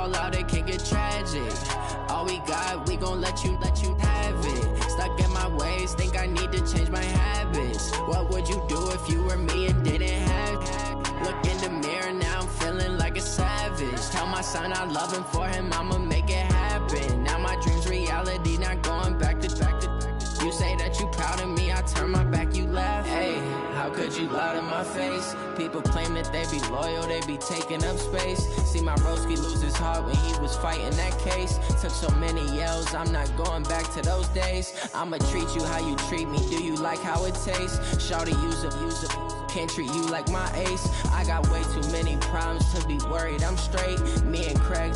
ball out, it can get tragic. All we got, we gon' let you have it. Stuck in my ways, think I need to change my habits. What would you do if you were me and didn't have it? Look in the mirror, now I'm feeling like a savage. Tell my son I love him, for him I'ma make it happen. Now my dream's reality, not going back to. You say that you proud of me, I turn my back, you laugh. Hey, how could you lie to my face? People claim that they be loyal, they be taking up space. See my broski lose his heart when he was fighting that case. Took so many yells, I'm not going back to those days. I'ma treat you how you treat me, do you like how it tastes? Shawty, use a, can't treat you like my ace. I got way too many problems to be worried, I'm straight. Me and Craig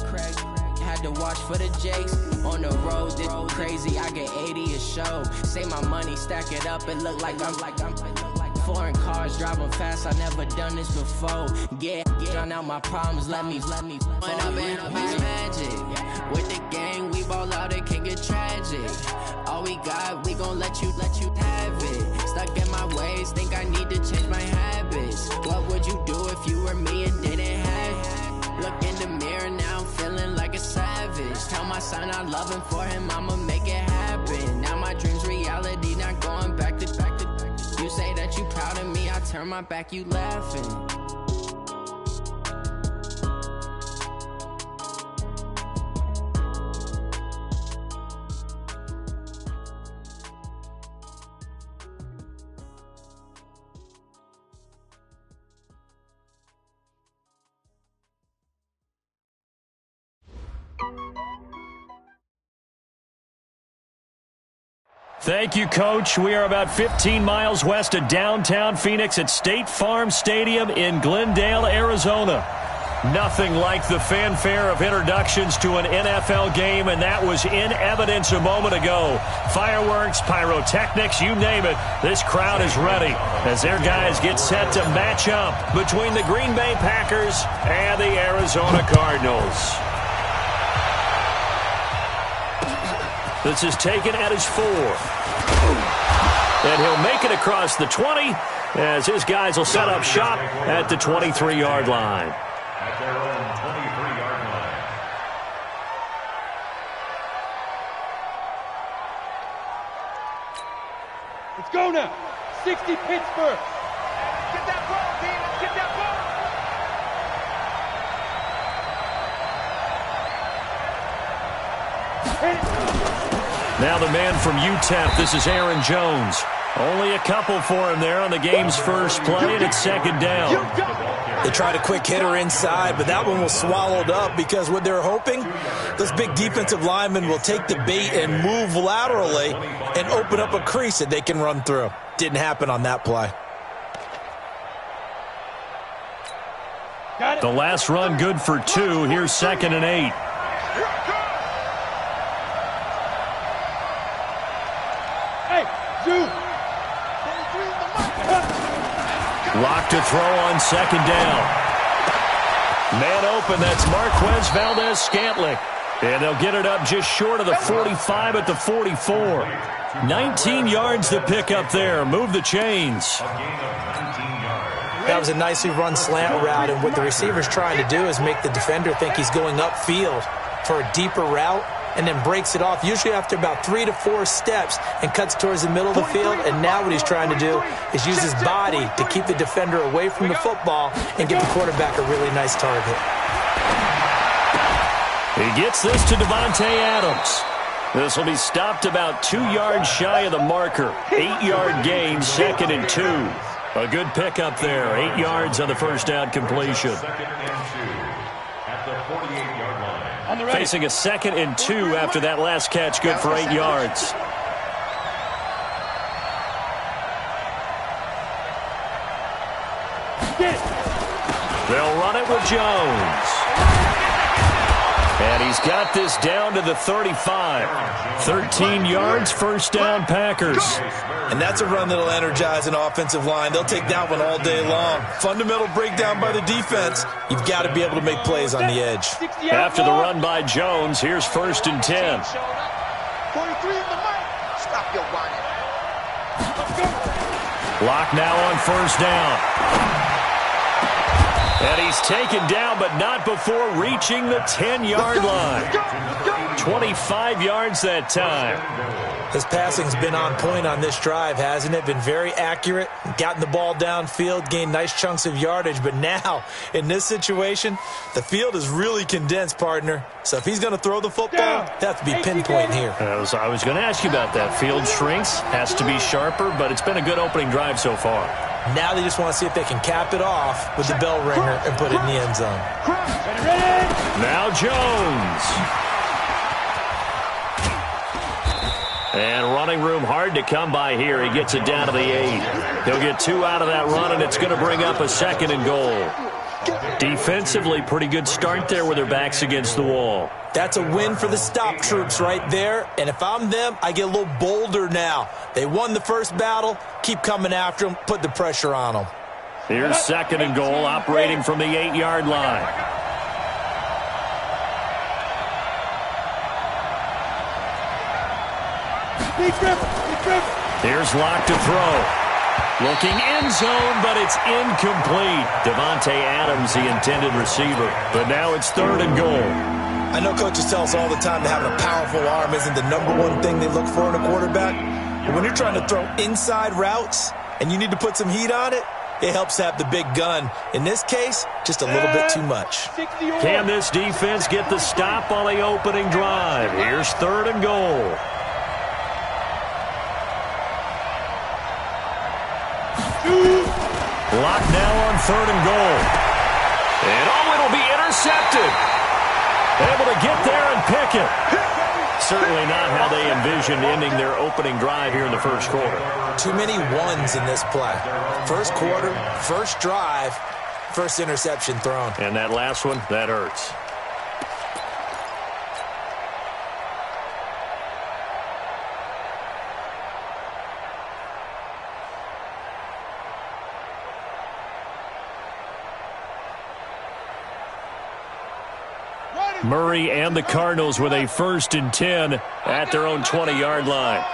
had to watch for the Jakes. On the road, this crazy, I get 80 a show. Say my money, stack it up, it look like I'm foreign cars, driving fast, I never done this before. Get drown out my problems, let me When up and it's magic. With the gang, we ball out, it can get tragic. All we got, we gon' let you have it. Stuck in my ways, think I need to change my habits. What would you do if you were me and didn't have it? Look in the mirror, now I'm feeling like a savage. Tell my son I love him, for him I'ma make it happen. Now my dream's reality, not going back to. You say that you proud of me, I turn my back, you laughing. Thank you, Coach. We are about 15 miles west of downtown Phoenix at State Farm Stadium in Glendale, Arizona. Nothing like the fanfare of introductions to an NFL game, and that was in evidence a moment ago. Fireworks, pyrotechnics, you name it. This crowd is ready as their guys get set to match up between the Green Bay Packers and the Arizona Cardinals. This is taken at his 4. And he'll make it across the 20 as his guys will set up shop at the 23-yard line. At their own 23-yard line. Let's go now. 60 Pittsburgh. Get that ball, D. Let's get that ball. Now the man from UTEP, this is Aaron Jones. Only a couple for him there on the game's first play, and it's second down. They tried a quick hitter inside, but that one was swallowed up because what they're hoping, those big defensive linemen will take the bait and move laterally and open up a crease that they can run through. Didn't happen on that play. The last run good for 2. Here's 2nd and 8. Lock to throw on 2nd down. Man open, that's Marquez Valdez-Scantling. And they'll get it up just short of the 45 at the 44. 19 yards to pick up there. Move the chains. That was a nicely run slant route, and what the receiver's trying to do is make the defender think he's going upfield for a deeper route, and then breaks it off, usually after about 3 to 4 steps, and cuts towards the middle of the field. And now what he's trying to do is use his body to keep the defender away from the football and give the quarterback a really nice target. He gets this to Devontae Adams. This will be stopped about 2 yards shy of the marker. 8-yard gain, 2nd and 2. A good pickup there. 8 yards on the first down completion. At the 48-yard line. Facing a 2nd and 2 after that last catch, good for 8 yards. They'll run it with Jones. And he's got this down to the 35. 13 yards, first down, Packers. And that's a run that'll energize an offensive line. They'll take that one all day long. Fundamental breakdown by the defense. You've got to be able to make plays on the edge. After the run by Jones, here's 1st and 10. 43 in the mic. Stop your whining. Lock now on 1st down. And he's taken down, but not before reaching the 10-yard line. 25 yards that time. His passing's been on point on this drive, hasn't it? Been very accurate, gotten the ball downfield, gained nice chunks of yardage. But now, in this situation, the field is really condensed, partner. So if he's going to throw the football, they have to be pinpoint here. I was going to ask you about that. Field shrinks, has to be sharper, but it's been a good opening drive so far. Now they just want to see if they can cap it off with the bell ringer and put it in the end zone. Now Jones. And running room hard to come by here. He gets it down to the 8. He'll get 2 out of that run, and it's going to bring up a 2nd and goal. Defensively, pretty good start there with their backs against the wall. That's a win for the stop troops right there. And if I'm them, I get a little bolder now. They won the first battle. Keep coming after them. Put the pressure on them. Here's 2nd and goal, operating from the 8-yard line. Here's Locke to throw. Looking end zone, but it's incomplete. Devontae Adams, the intended receiver. But now it's 3rd and goal. I know coaches tell us all the time that having a powerful arm isn't the #1 thing they look for in a quarterback. But when you're trying to throw inside routes and you need to put some heat on it, it helps to have the big gun. In this case, just a little bit too much. Can this defense get the stop on the opening drive? Here's 3rd and goal. Lock now on 3rd and goal. And it'll be intercepted. Able to get there and pick it. Certainly not how they envisioned ending their opening drive here in the first quarter. Too many ones in this play. First quarter, first drive, first interception thrown. And that last one, that hurts. Murray and the Cardinals with a 1st and 10 at their own 20-yard line.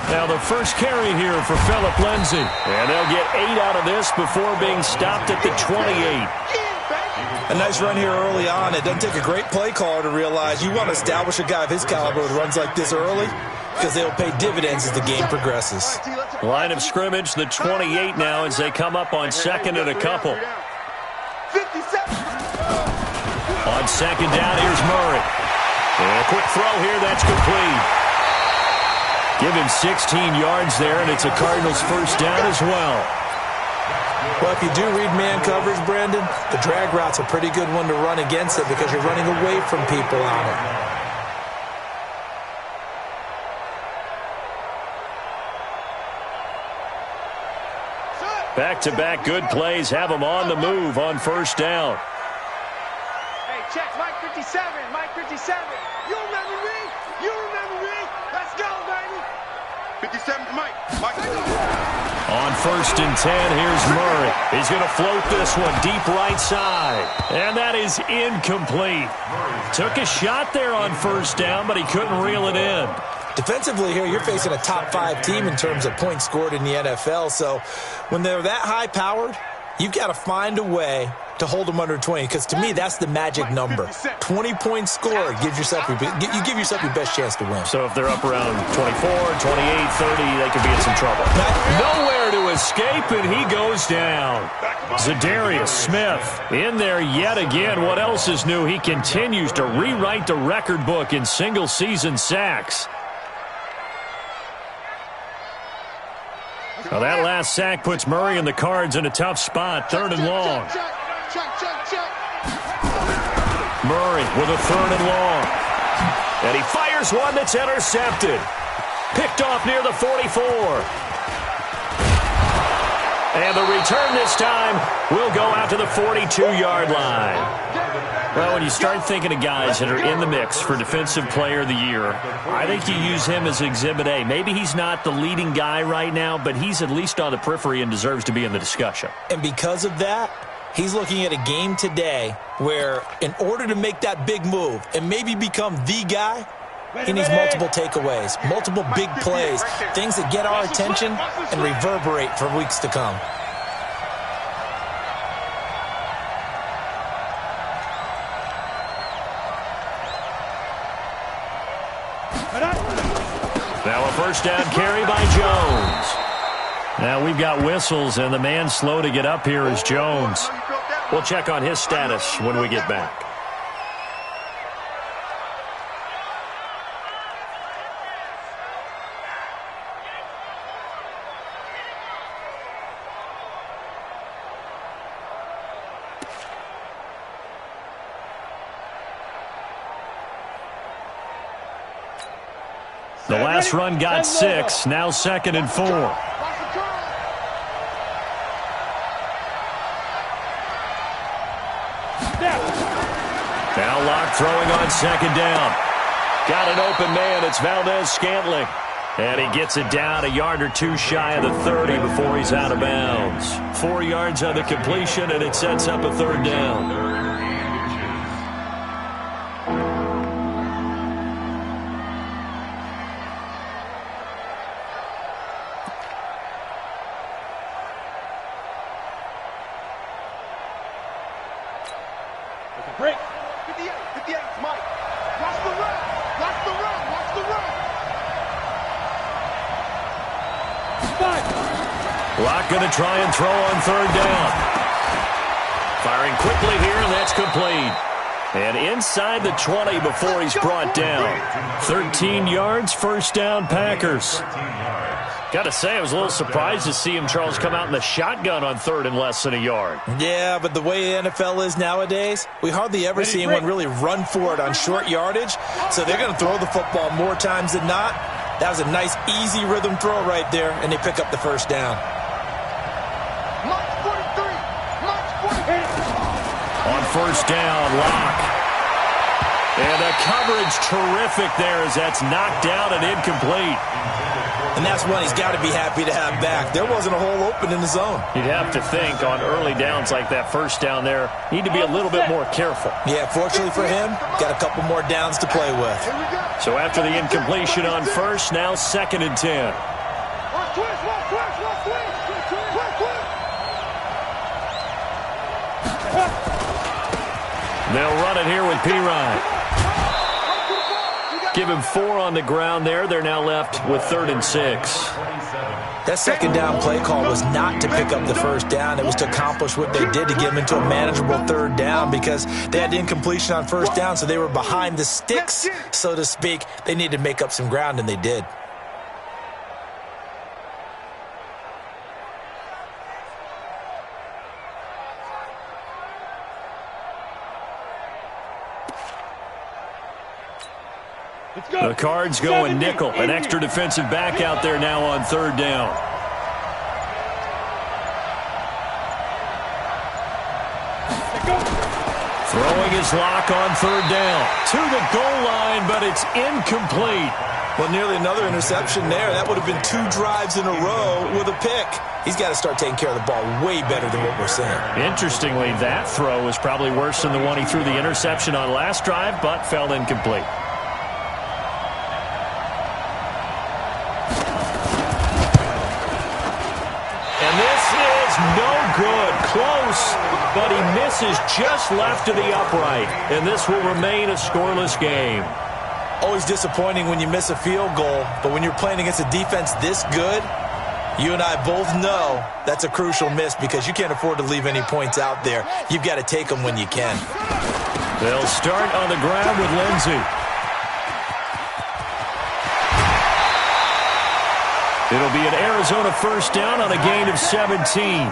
Now the first carry here for Phillip Lindsay. And they'll get 8 out of this before being stopped at the 28. A nice run here early on. It doesn't take a great play caller to realize you want to establish a guy of his caliber with runs like this early because they'll pay dividends as the game progresses. Line of scrimmage, the 28 now as they come up on 2nd and a couple. On 2nd down, here's Murray. And a quick throw here, that's complete. Give him 16 yards there, and it's a Cardinals 1st down as well. Well, if you do read man coverage, Brandon, the drag route's a pretty good one to run against it because you're running away from people on it. Back-to-back good plays have them on the move on 1st down. Hey, check, Mike 57, Mike 57. You remember me? You remember me? Let's go, baby. 57, Mike. On 1st and 10, here's Murray. He's going to float this one deep right side. And that is incomplete. Took a shot there on 1st down, but he couldn't reel it in. Defensively here, you're facing a top 5 team in terms of points scored in the NFL. So when they're that high-powered, you've got to find a way to hold them under 20, because to me, that's the magic number. 20 points scored, you give yourself your best chance to win. So if they're up around 24, 28, 30, they could be in some trouble. Nowhere to escape, and he goes down. Zadarius Smith in there yet again. What else is new? He continues to rewrite the record book in single-season sacks. Well, that last sack puts Murray and the Cards in a tough spot. 3rd and long. Murray with a 3rd and long. And he fires one that's intercepted. Picked off near the 44. And the return this time will go out to the 42-yard line. Well, when you start thinking of guys that are in the mix for Defensive Player of the Year, I think you use him as Exhibit A. Maybe he's not the leading guy right now, but he's at least on the periphery and deserves to be in the discussion. And because of that, he's looking at a game today where in order to make that big move and maybe become the guy, he needs multiple takeaways, multiple big plays, things that get our attention and reverberate for weeks to come. Now a first down carry by Jones. Now we've got whistles, and the man slow to get up here is Jones. We'll check on his status when we get back. The last run got 6, now 2nd and 4. Now Locke throwing on 2nd down. Got an open man, it's Valdez-Scantling. And he gets it down a yard or 2 shy of the 30 before he's out of bounds. 4 yards on the completion, and it sets up a 3rd down. Break. 58, 58, Mike. Watch the run. Watch the run. Watch the run. Locke going to try and throw on 3rd down. Firing quickly here, and that's complete. And inside the 20 before he's brought down. 13 yards, 1st down, Packers. Got to say, I was a little surprised to see him, Charles, come out in the shotgun on 3rd and less than a yard. Yeah, but the way the NFL is nowadays, we hardly ever see anyone really run for it on short yardage. So they're going to throw the football more times than not. That was a nice, easy rhythm throw right there, and they pick up the 1st down. March 43. March 43. On 1st down, Locke. And the coverage terrific there as that's knocked down and incomplete. And that's one he's got to be happy to have back. There wasn't a hole open in the zone. You'd have to think on early downs like that 1st down there, need to be a little bit more careful. Yeah, fortunately for him, got a couple more downs to play with. So after the incompletion on 1st, now 2nd and 10. Watch twist, watch twist, watch twist. Twist, twist. They'll run it here with P-Ryan. Give him 4 on the ground there. They're now left with 3rd and 6. That 2nd down play call was not to pick up the 1st down. It was to accomplish what they did to get them into a manageable 3rd down because they had incompletion on 1st down, so they were behind the sticks, so to speak. They needed to make up some ground, and they did. The Cards going nickel. An extra defensive back out there now on 3rd down. Throwing his Locke on 3rd down. To the goal line, but it's incomplete. Well, nearly another interception there. That would have been 2 drives in a row with a pick. He's got to start taking care of the ball way better than what we're seeing. Interestingly, that throw was probably worse than the one he threw the interception on last drive, but fell incomplete. No good. Close, but he misses just left of the upright. And this will remain a scoreless game. Always disappointing when you miss a field goal, but when you're playing against a defense this good, you and I both know that's a crucial miss because you can't afford to leave any points out there. You've got to take them when you can. They'll start on the ground with Lindsey. It'll be an Arizona 1st down on a gain of 17.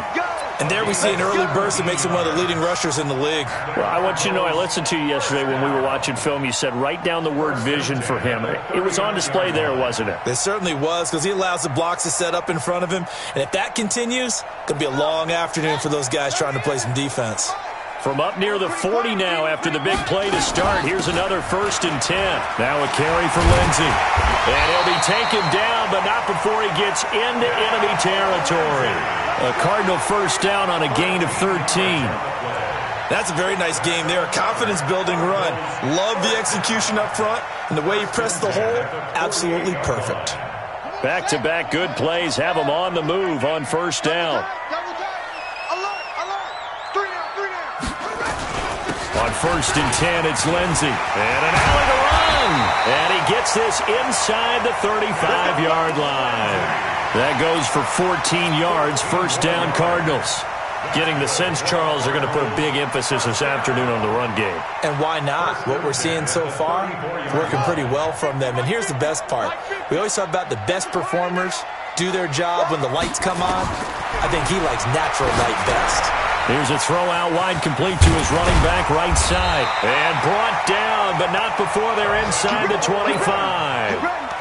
And there we see an early burst that makes him one of the leading rushers in the league. Well, I want you to know, I listened to you yesterday when we were watching film. You said write down the word vision for him. It was on display there, wasn't it? It certainly was because he allows the blocks to set up in front of him. And if that continues, it's going to be a long afternoon for those guys trying to play some defense. From up near the 40 now after the big play to start. Here's another 1st and 10. Now a carry for Lindsey. And he'll be taken down, but not before he gets into enemy territory. A Cardinal 1st down on a gain of 13. That's a very nice game there. A confidence-building run. Love the execution up front. And the way he pressed the hole, absolutely perfect. Back-to-back good plays have him on the move on 1st down. On 1st and 10, it's Lindsey. And an alley to run. And he gets this inside the 35-yard line. That goes for 14 yards, first down Cardinals. Getting the sense, Charles, they're going to put a big emphasis this afternoon on the run game. And why not? What we're seeing so far, working pretty well from them. And here's the best part. We always talk about the best performers do their job when the lights come on. I think he likes natural light best. Here's a throw out wide, complete to his running back right side. And brought down, but not before they're inside the 25.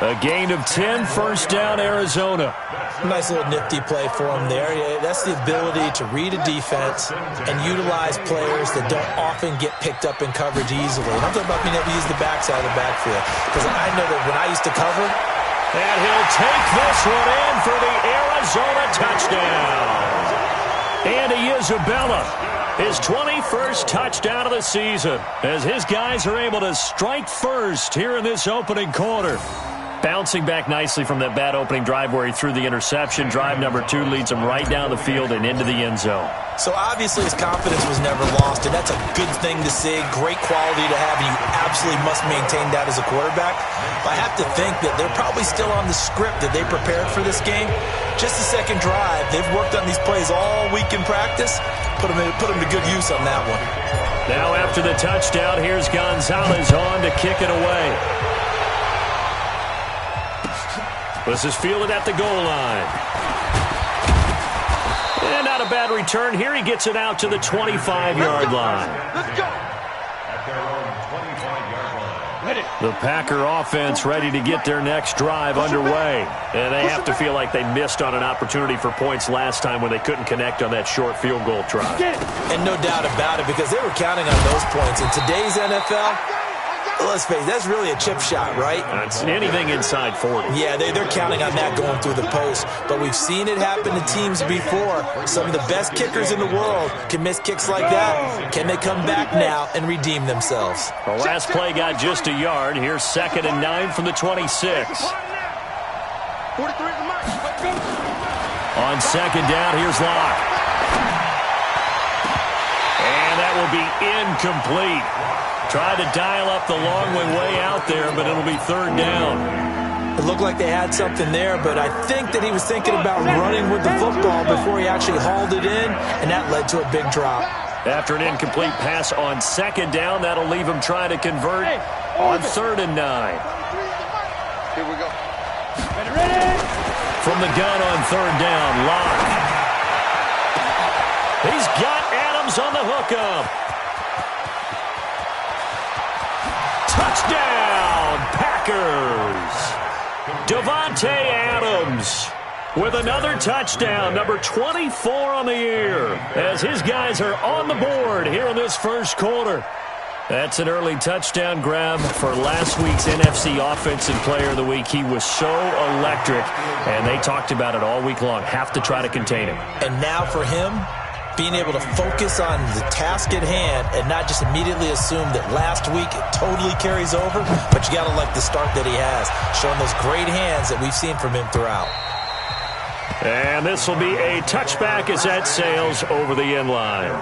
A gain of 10, first down Arizona. Nice little nifty play for him there. Yeah, that's the ability to read a defense and utilize players that don't often get picked up in coverage easily. And I'm talking about being able to use the backside of the backfield. Because I know that when I used to cover, and he'll take this one in for the Arizona touchdown. Andy Isabella, his 21st touchdown of the season, as his guys are able to strike first here in this opening quarter. Bouncing back nicely from that bad opening drive where he threw the interception. Drive number 2 leads him right down the field and into the end zone. So obviously his confidence was never lost, and that's a good thing to see. Great quality to have, and you absolutely must maintain that as a quarterback. But I have to think that they're probably still on the script that they prepared for this game. Just the second drive. They've worked on these plays all week in practice. Put them to good use on that one. Now after the touchdown, here's Gonzalez on to kick it away. This is fielded at the goal line. And not a bad return. Here he gets it out to the 25-yard line. Let's go. At their own 25-yard line. Ready. The Packer offense ready to get their next drive underway. And they have to feel like they missed on an opportunity for points last time when they couldn't connect on that short field goal try. And no doubt about it, because they were counting on those points. In today's NFL, let's face it, that's really a chip shot, right? That's anything inside 40. Yeah, they're counting on that going through the post. But we've seen it happen to teams before. Some of the best kickers in the world can miss kicks like that. Can they come back now and redeem themselves? The last play got just a yard. Here's 2nd and 9 from the 26. 43 is the mark. Let's go. On 2nd down, here's Locke. And that will be incomplete. Tried to dial up the long way out there, but it'll be 3rd down. It looked like they had something there, but I think that he was thinking about running with the football before he actually hauled it in, and that led to a big drop. After an incomplete pass on 2nd down, that'll leave him trying to convert on 3rd and 9. Here we go. Ready. From the gun on 3rd down, Locke. He's got Adams on the hookup. Touchdown, Packers! Davante Adams with another touchdown, number 24 on the year, as his guys are on the board here in this first quarter. That's an early touchdown grab for last week's NFC Offensive Player of the Week. He was so electric, and they talked about it all week long. Have to try to contain him. And now for him, being able to focus on the task at hand and not just immediately assume that last week it totally carries over, but you got to like the start that he has, showing those great hands that we've seen from him throughout. And this will be a touchback as that sails over the end line.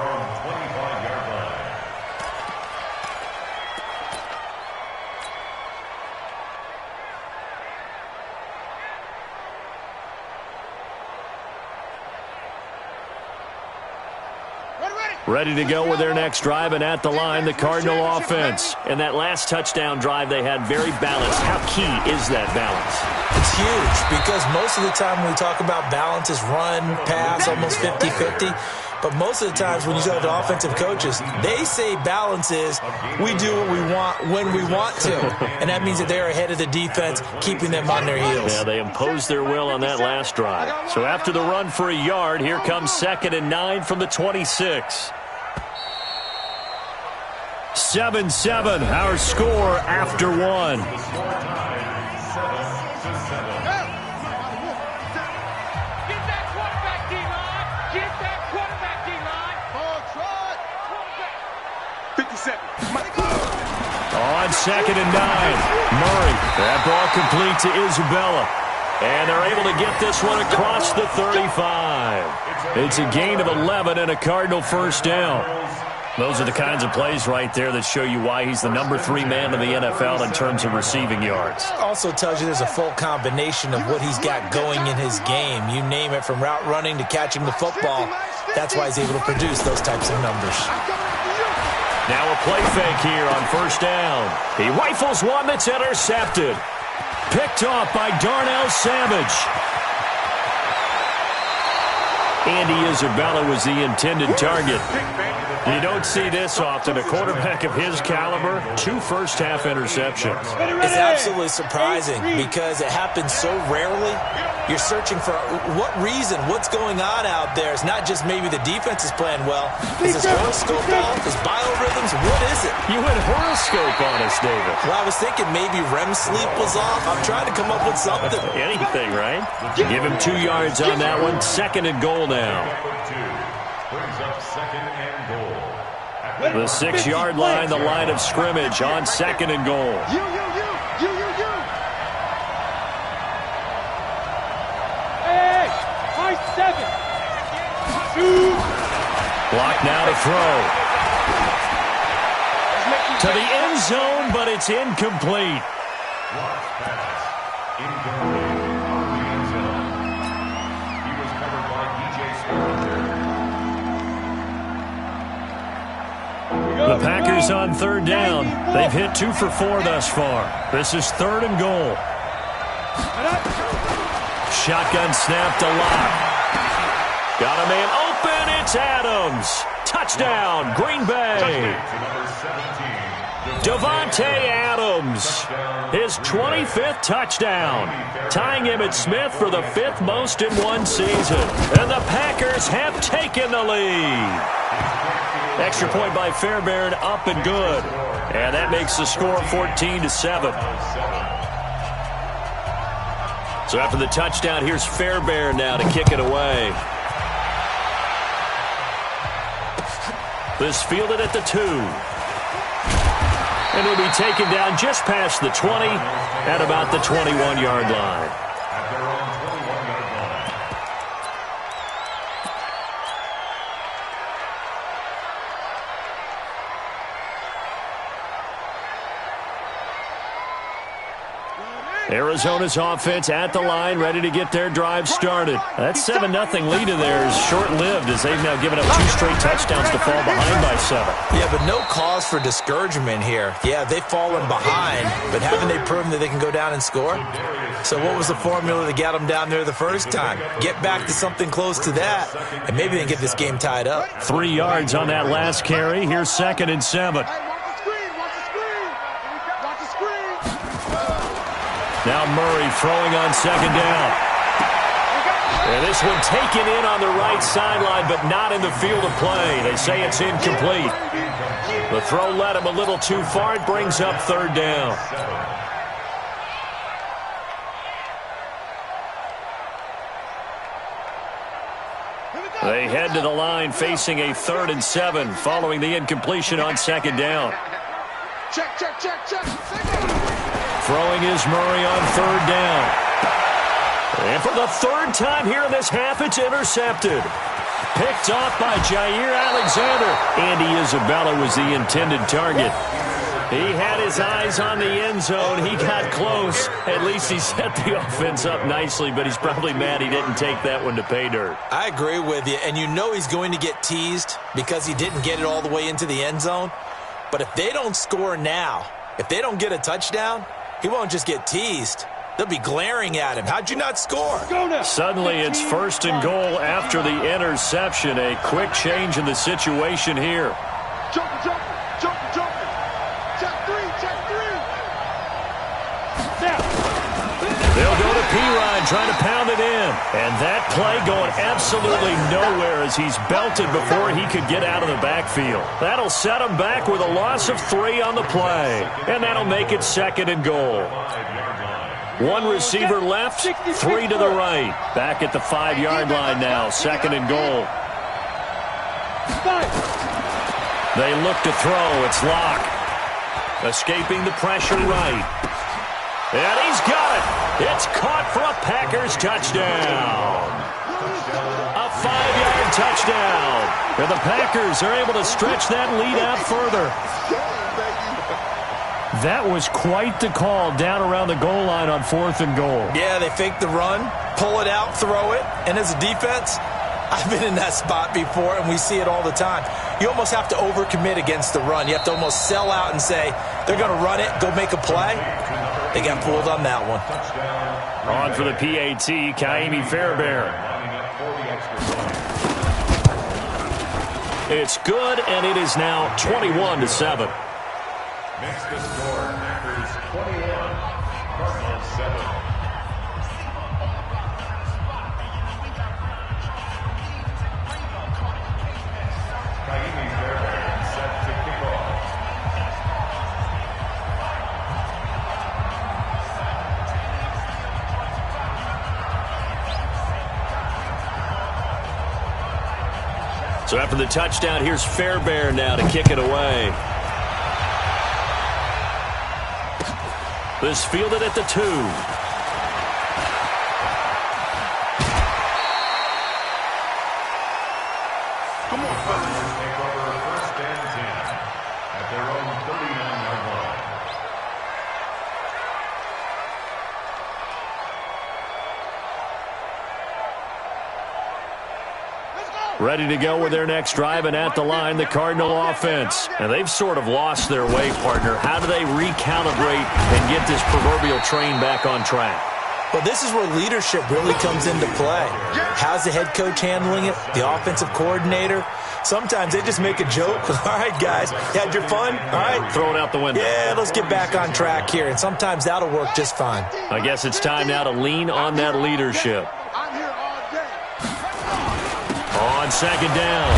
Ready to go with their next drive, and at the line, the Cardinal offense. And that last touchdown drive they had very balanced. How key is that balance? It's huge, because most of the time when we talk about balance is run, pass, almost 50-50. But most of the times when you talk to offensive coaches, they say balance is we do what we want when we want to. And that means that they're ahead of the defense, keeping them on their heels. Yeah, they imposed their will on that last drive. So after the run for a yard, here comes 2nd and 9 from the 26. 7-7, our score after 1. Get that quarterback D-line. Get that quarterback D-line. Ball trot. 57. On 2nd and 9, Murray. That ball complete to Isabella. And they're able to get this one across the 35. It's a gain of 11 and a Cardinal first down. Those are the kinds of plays right there that show you why he's the #3 man in the NFL in terms of receiving yards. Also tells you there's a full combination of what he's got going in his game. You name it, from route running to catching the football. That's why he's able to produce those types of numbers. Now a play fake here on first down. He rifles one that's intercepted. Picked off by Darnell Savage. Andy Isabella was the intended target. You don't see this often. A quarterback of his caliber, 2 first-half interceptions. It's absolutely surprising because it happens so rarely. You're searching for what reason, what's going on out there. It's not just maybe the defense is playing well. Is this horoscope off? Is biorhythms? What is it? You went horoscope on us, David. Well, I was thinking maybe REM sleep was off. I'm trying to come up with something. Anything, right? Give him 2 yards on that one. 2nd and goal now. Brings up 2nd and goal. The 6-yard line, the line of scrimmage on 2nd and goal. You. Hey, my 7. Block now to throw. To the end zone, but it's incomplete. Blocked pass. Incomplete on the end zone. He was covered by DJ Spencer. The Packers on 3rd down. They've hit 2 for 4 thus far. This is 3rd and goal. Shotgun snap to Locke. Got a man open. It's Adams. Touchdown, Green Bay. Davante Adams. His 25th touchdown. Tying him at Smith for the 5th most in one season. And the Packers have taken the lead. Extra point by Fairbairn, up and good. And that makes the score 14-7. So after the touchdown, here's Fairbairn now to kick it away. This fielded at the 2. And it'll be taken down just past the 20 at about the 21-yard line. At their own 21-yard line. Arizona's offense at the line, ready to get their drive started. That 7-0 lead in there is short-lived as they've now given up 2 straight touchdowns to fall behind by 7. Yeah, but no cause for discouragement here. Yeah, they've fallen behind, but haven't they proven that they can go down and score? So what was the formula that got them down there the first time? Get back to something close to that, and maybe they can get this game tied up. 3 yards on that last carry. Here's 2nd and 7. Now Murray throwing on 2nd down. And this one taken in on the right sideline, but not in the field of play. They say it's incomplete. The throw led him a little too far. It brings up 3rd down. They head to the line facing a 3rd and 7 following the incompletion on 2nd down. Check. Throwing is Murray on 3rd down. And for the 3rd time here in this half, it's intercepted. Picked off by Jair Alexander. Andy Isabella was the intended target. He had his eyes on the end zone. He got close. At least he set the offense up nicely, but he's probably mad he didn't take that one to pay dirt. I agree with you, and you know he's going to get teased because he didn't get it all the way into the end zone. But if they don't score now, if they don't get a touchdown, he won't just get teased. They'll be glaring at him. How'd you not score? Suddenly it's 1st and goal after the interception. A quick change in the situation here. Jump. Check 3. They'll go to Pirine trying to pound it in. And that play going absolutely nowhere as he's belted before he could get out of the backfield. That'll set him back with a loss of 3 on the play. And that'll make it 2nd and goal. 1 receiver left, 3 to the right. Back at the 5-yard line now, 2nd and goal. They look to throw. It's Locke. Escaping the pressure right. And he's got it. It's caught for a Packers touchdown. A 45-yard touchdown. And the Packers are able to stretch that lead out further. That was quite the call down around the goal line on 4th and goal. Yeah, they fake the run, pull it out, throw it, and as a defense, I've been in that spot before, and we see it all the time. You almost have to overcommit against the run. You have to almost sell out and say, they're going to run it, go make a play. They got fooled on that one. On for the PAT, Kaimi Fairbairn. It's good, and it is now 21-7. Next to score, Packers 21, Cardinals 7. Kaimi Fairbairn set to kick off. So after the touchdown, here's Fairbairn now to kick it away. This fielded at the 2. Cardinals take over 1st and 10 at their own 39-yard line. Ready to go with their next drive, and at the line, the Cardinal offense. And they've sort of lost their way, partner. How do they recalibrate and get this proverbial train back on track? Well, this is where leadership really comes into play. How's the head coach handling it? The offensive coordinator? Sometimes they just make a joke. All right, guys, you had your fun? All right. Throw it out the window. Yeah, let's get back on track here. And sometimes that'll work just fine. I guess it's time now to lean on that leadership. On 2nd down,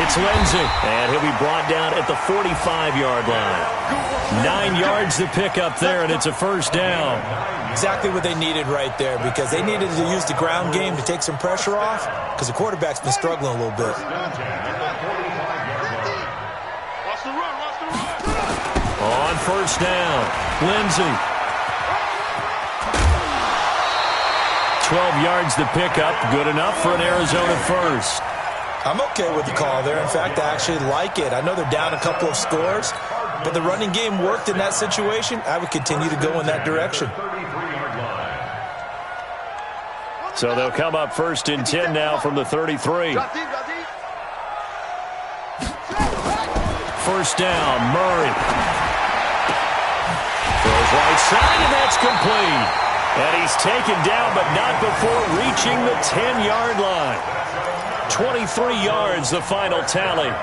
it's Lindsey, and he'll be brought down at the 45-yard line. 9 yards to pick up there, and it's a 1st down. Exactly what they needed right there, because they needed to use the ground game to take some pressure off, because the quarterback's been struggling a little bit. On 1st down, Lindsey. 12 yards to pick up, good enough for an Arizona 1st. I'm okay with the call there. In fact, I actually like it. I know they're down a couple of scores, but the running game worked in that situation. I would continue to go in that direction. So they'll come up 1st and 10 now from the 33. 1st down, Murray. Throws right side, and that's complete. And he's taken down, but not before reaching the 10-yard line. 23 yards, the final tally.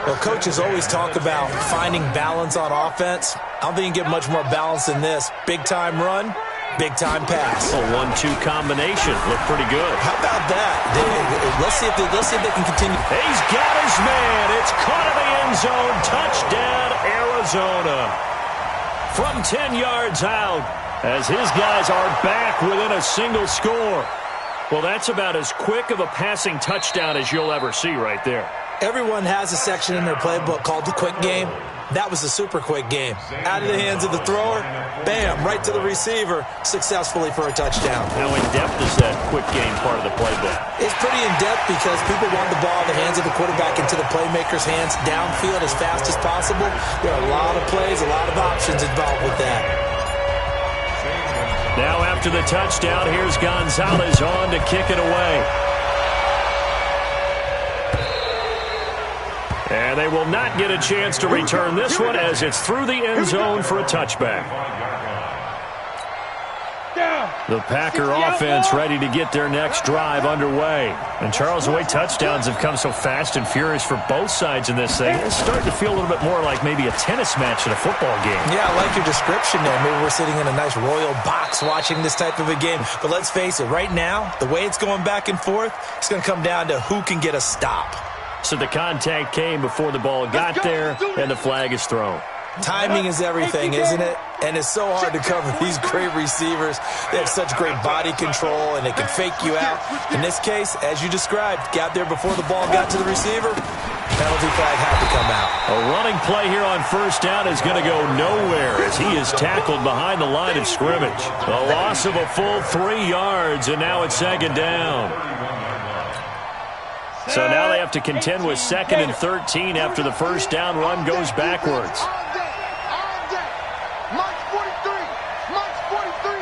Well, coaches always talk about finding balance on offense. I don't think you can get much more balance than this. Big-time run, big-time pass. A 1-2 combination. Looked pretty good. How about that? Let's see if they can continue. He's got his man. It's caught in the end zone. Touchdown, Arizona. From 10 yards out, as his guys are back within a single score. Well, that's about as quick of a passing touchdown as you'll ever see right there. Everyone has a section in their playbook called the quick game. That was a super quick game. Out of the hands of the thrower, bam, right to the receiver, successfully for a touchdown. How in-depth is that quick game part of the playbook? It's pretty in-depth because people want the ball in the hands of the quarterback into the playmaker's hands downfield as fast as possible. There are a lot of plays, a lot of options involved with that. Now after the touchdown, here's Gonzalez on to kick it away. And they will not get a chance to return this one as it's through the end zone for a touchback. The Packer offense ready to get their next drive underway. And Charles, the way touchdowns have come so fast and furious for both sides in this thing, it's starting to feel a little bit more like maybe a tennis match in a football game. Yeah, I like your description there. Maybe we're sitting in a nice royal box watching this type of a game. But let's face it, right now, the way it's going back and forth, it's going to come down to who can get a stop. So the contact came before the ball got there, and the flag is thrown. Timing is everything, isn't it? And it's so hard to cover these great receivers. They have such great body control, and they can fake you out. In this case, as you described, got there before the ball got to the receiver. Penalty flag had to come out. A running play here on first down is going to go nowhere as he is tackled behind the line of scrimmage. A loss of a full 3 yards, and now it's second down. So now they have to contend with 2nd and 13 after the first down run goes backwards. All day. Mike's 43. Mike's 43.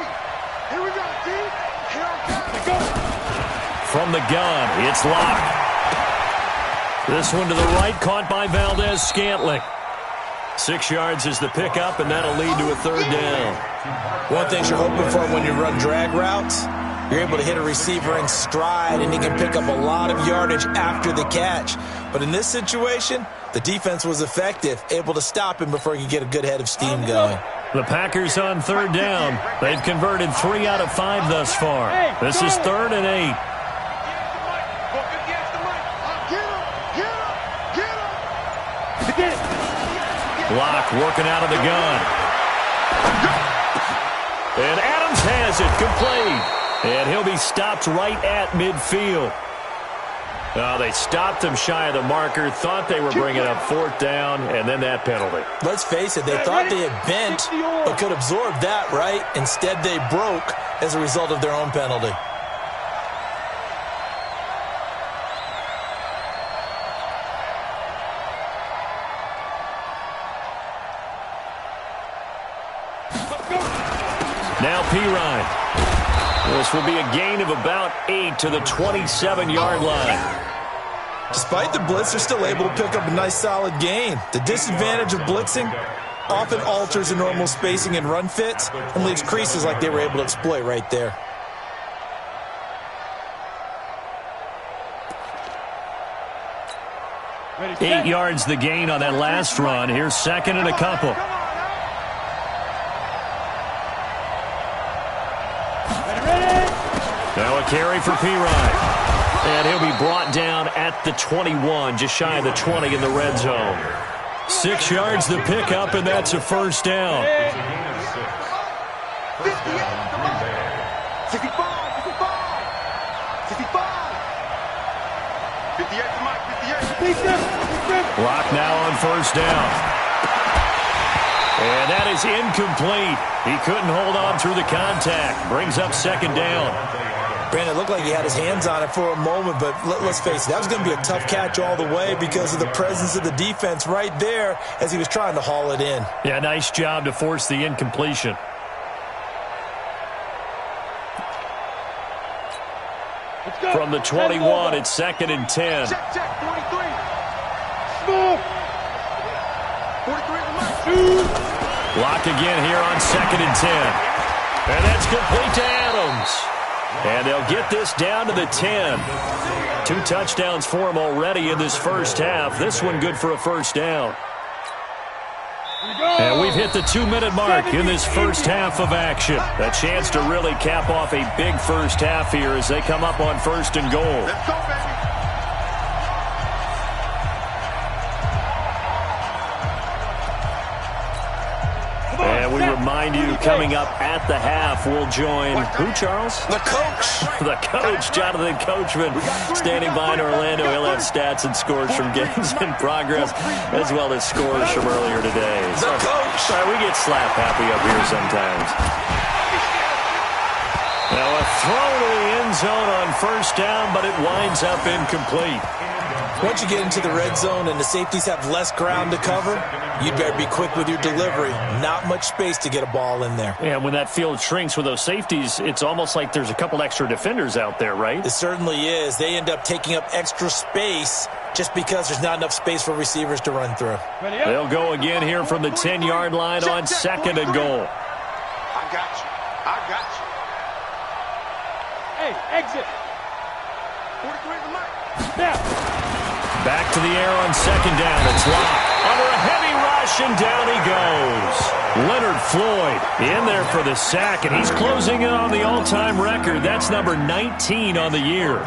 Here we go, D. Here I come. From the gun, it's Locke. This one to the right, caught by Valdez-Scantling. 6 yards is the pickup, and that'll lead to a 3rd down. One thing you're hoping for when you run drag routes, you're able to hit a receiver in stride, and he can pick up a lot of yardage after the catch. But in this situation, the defense was effective, able to stop him before he could get a good head of steam going. The Packers on 3rd down. They've converted 3 out of 5 thus far. This is 3rd and 8. Locke working out of the gun. And Adams has it, complete. And he'll be stopped right at midfield. Oh, they stopped him shy of the marker, thought they were bringing up 4th down, and then that penalty. Let's face it, they thought they had bent, but could absorb that, right? Instead, they broke as a result of their own penalty. Now Pirine. This will be a gain of about 8 to the 27-yard line. Despite the blitz, they're still able to pick up a nice solid gain. The disadvantage of blitzing often alters the normal spacing and run fits and leaves creases like they were able to exploit right there. Eight yards the gain on that last run. Here's 2nd and a couple. Now a carry for Pirine. And he'll be brought down at the 21, just shy of the 20 in the red zone. 6 yards the pickup, and that's a 1st down. 58. Locke now on 1st down. And that is incomplete. He couldn't hold on through the contact. Brings up 2nd down. Brandon, it looked like he had his hands on it for a moment, but let's face it, that was going to be a tough catch all the way because of the presence of the defense right there as he was trying to haul it in. Yeah, nice job to force the incompletion. From the 21, it's 2nd and 10. Check, 43. Smooth. 43. Locke again here on 2nd and 10. And that's complete to Adams. And they'll get this down to the 10. 2 touchdowns for him already in this first half. This one good for a 1st down. And we've hit the 2-minute mark in this first half of action. A chance to really cap off a big first half here as they come up on 1st and goal. Let's go, baby. And we remind you, coming up at the half, we'll join who, Charles? The coach. The coach, Jonathan Coachman, standing by in Orlando. He'll have stats and scores from games in progress, as well as scores from earlier today. The coach. Sorry, we get slap happy up here sometimes. Now a throw to the end zone on 1st down, but it winds up incomplete. Once you get into the red zone and the safeties have less ground to cover, you'd better be quick with your delivery. Not much space to get a ball in there. And when that field shrinks with those safeties, it's almost like there's a couple extra defenders out there, right? It certainly is. They end up taking up extra space just because there's not enough space for receivers to run through. They'll go again here from the 10-yard line on 2nd and goal. I got you. Hey, exit. 43 is the mic. Now. Back to the air on 2nd down. It's Locke. Under a heavy rush, and down he goes. Leonard Floyd in there for the sack, and he's closing in on the all-time record. That's number 19 on the year.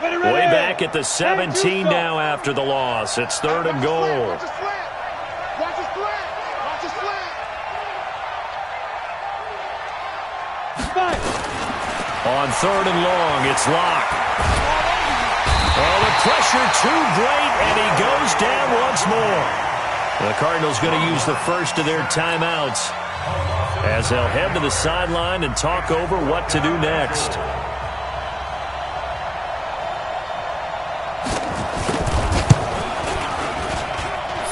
Way back at the 17 now after the loss. It's 3rd and goal. Watch the slant. Watch the slant. Watch the slant. On 3rd and long, it's Locke. Oh, the pressure too great, and he goes down once more. The Cardinals going to use the first of their timeouts as they'll head to the sideline and talk over what to do next.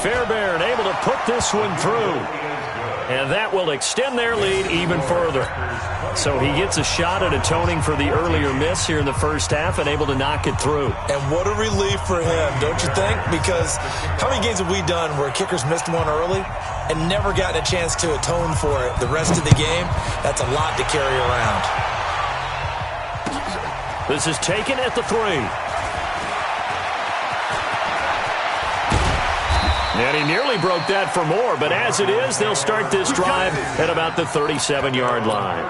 Fairbairn able to put this one through. And that will extend their lead even further. So he gets a shot at atoning for the earlier miss here in the first half and able to knock it through. And what a relief for him, don't you think? Because how many games have we done where kickers missed one early and never gotten a chance to atone for it the rest of the game? That's a lot to carry around. This is taken at the 3. And he nearly broke that for more, but as it is, they'll start this drive at about the 37-yard line.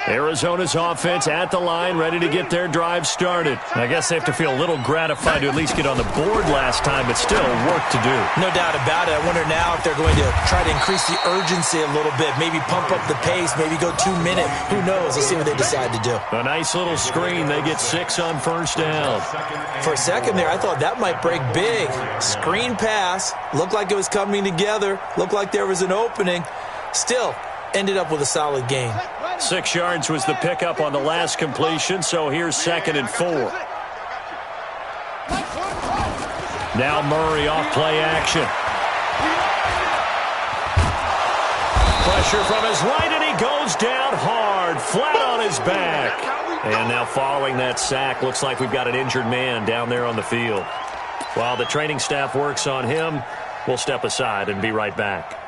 Arizona's offense at the line, ready to get their drive started. I guess they have to feel a little gratified to at least get on the board last time, but still work to do. No doubt about it. I wonder now if they're going to try to increase the urgency a little bit, maybe pump up the pace, maybe go 2 minute. Who knows? Let's see what they decide to do. A nice little screen. They get 6 on first down. For a second there, I thought that might break big. Screen pass. Looked like it was coming together. Looked like there was an opening. Still, ended up with a solid gain. 6 yards was the pickup on the last completion, so here's 2nd and 4. Now Murray off play action. Pressure from his right, and he goes down hard, flat on his back. And now following that sack, looks like we've got an injured man down there on the field. While the training staff works on him, we'll step aside and be right back.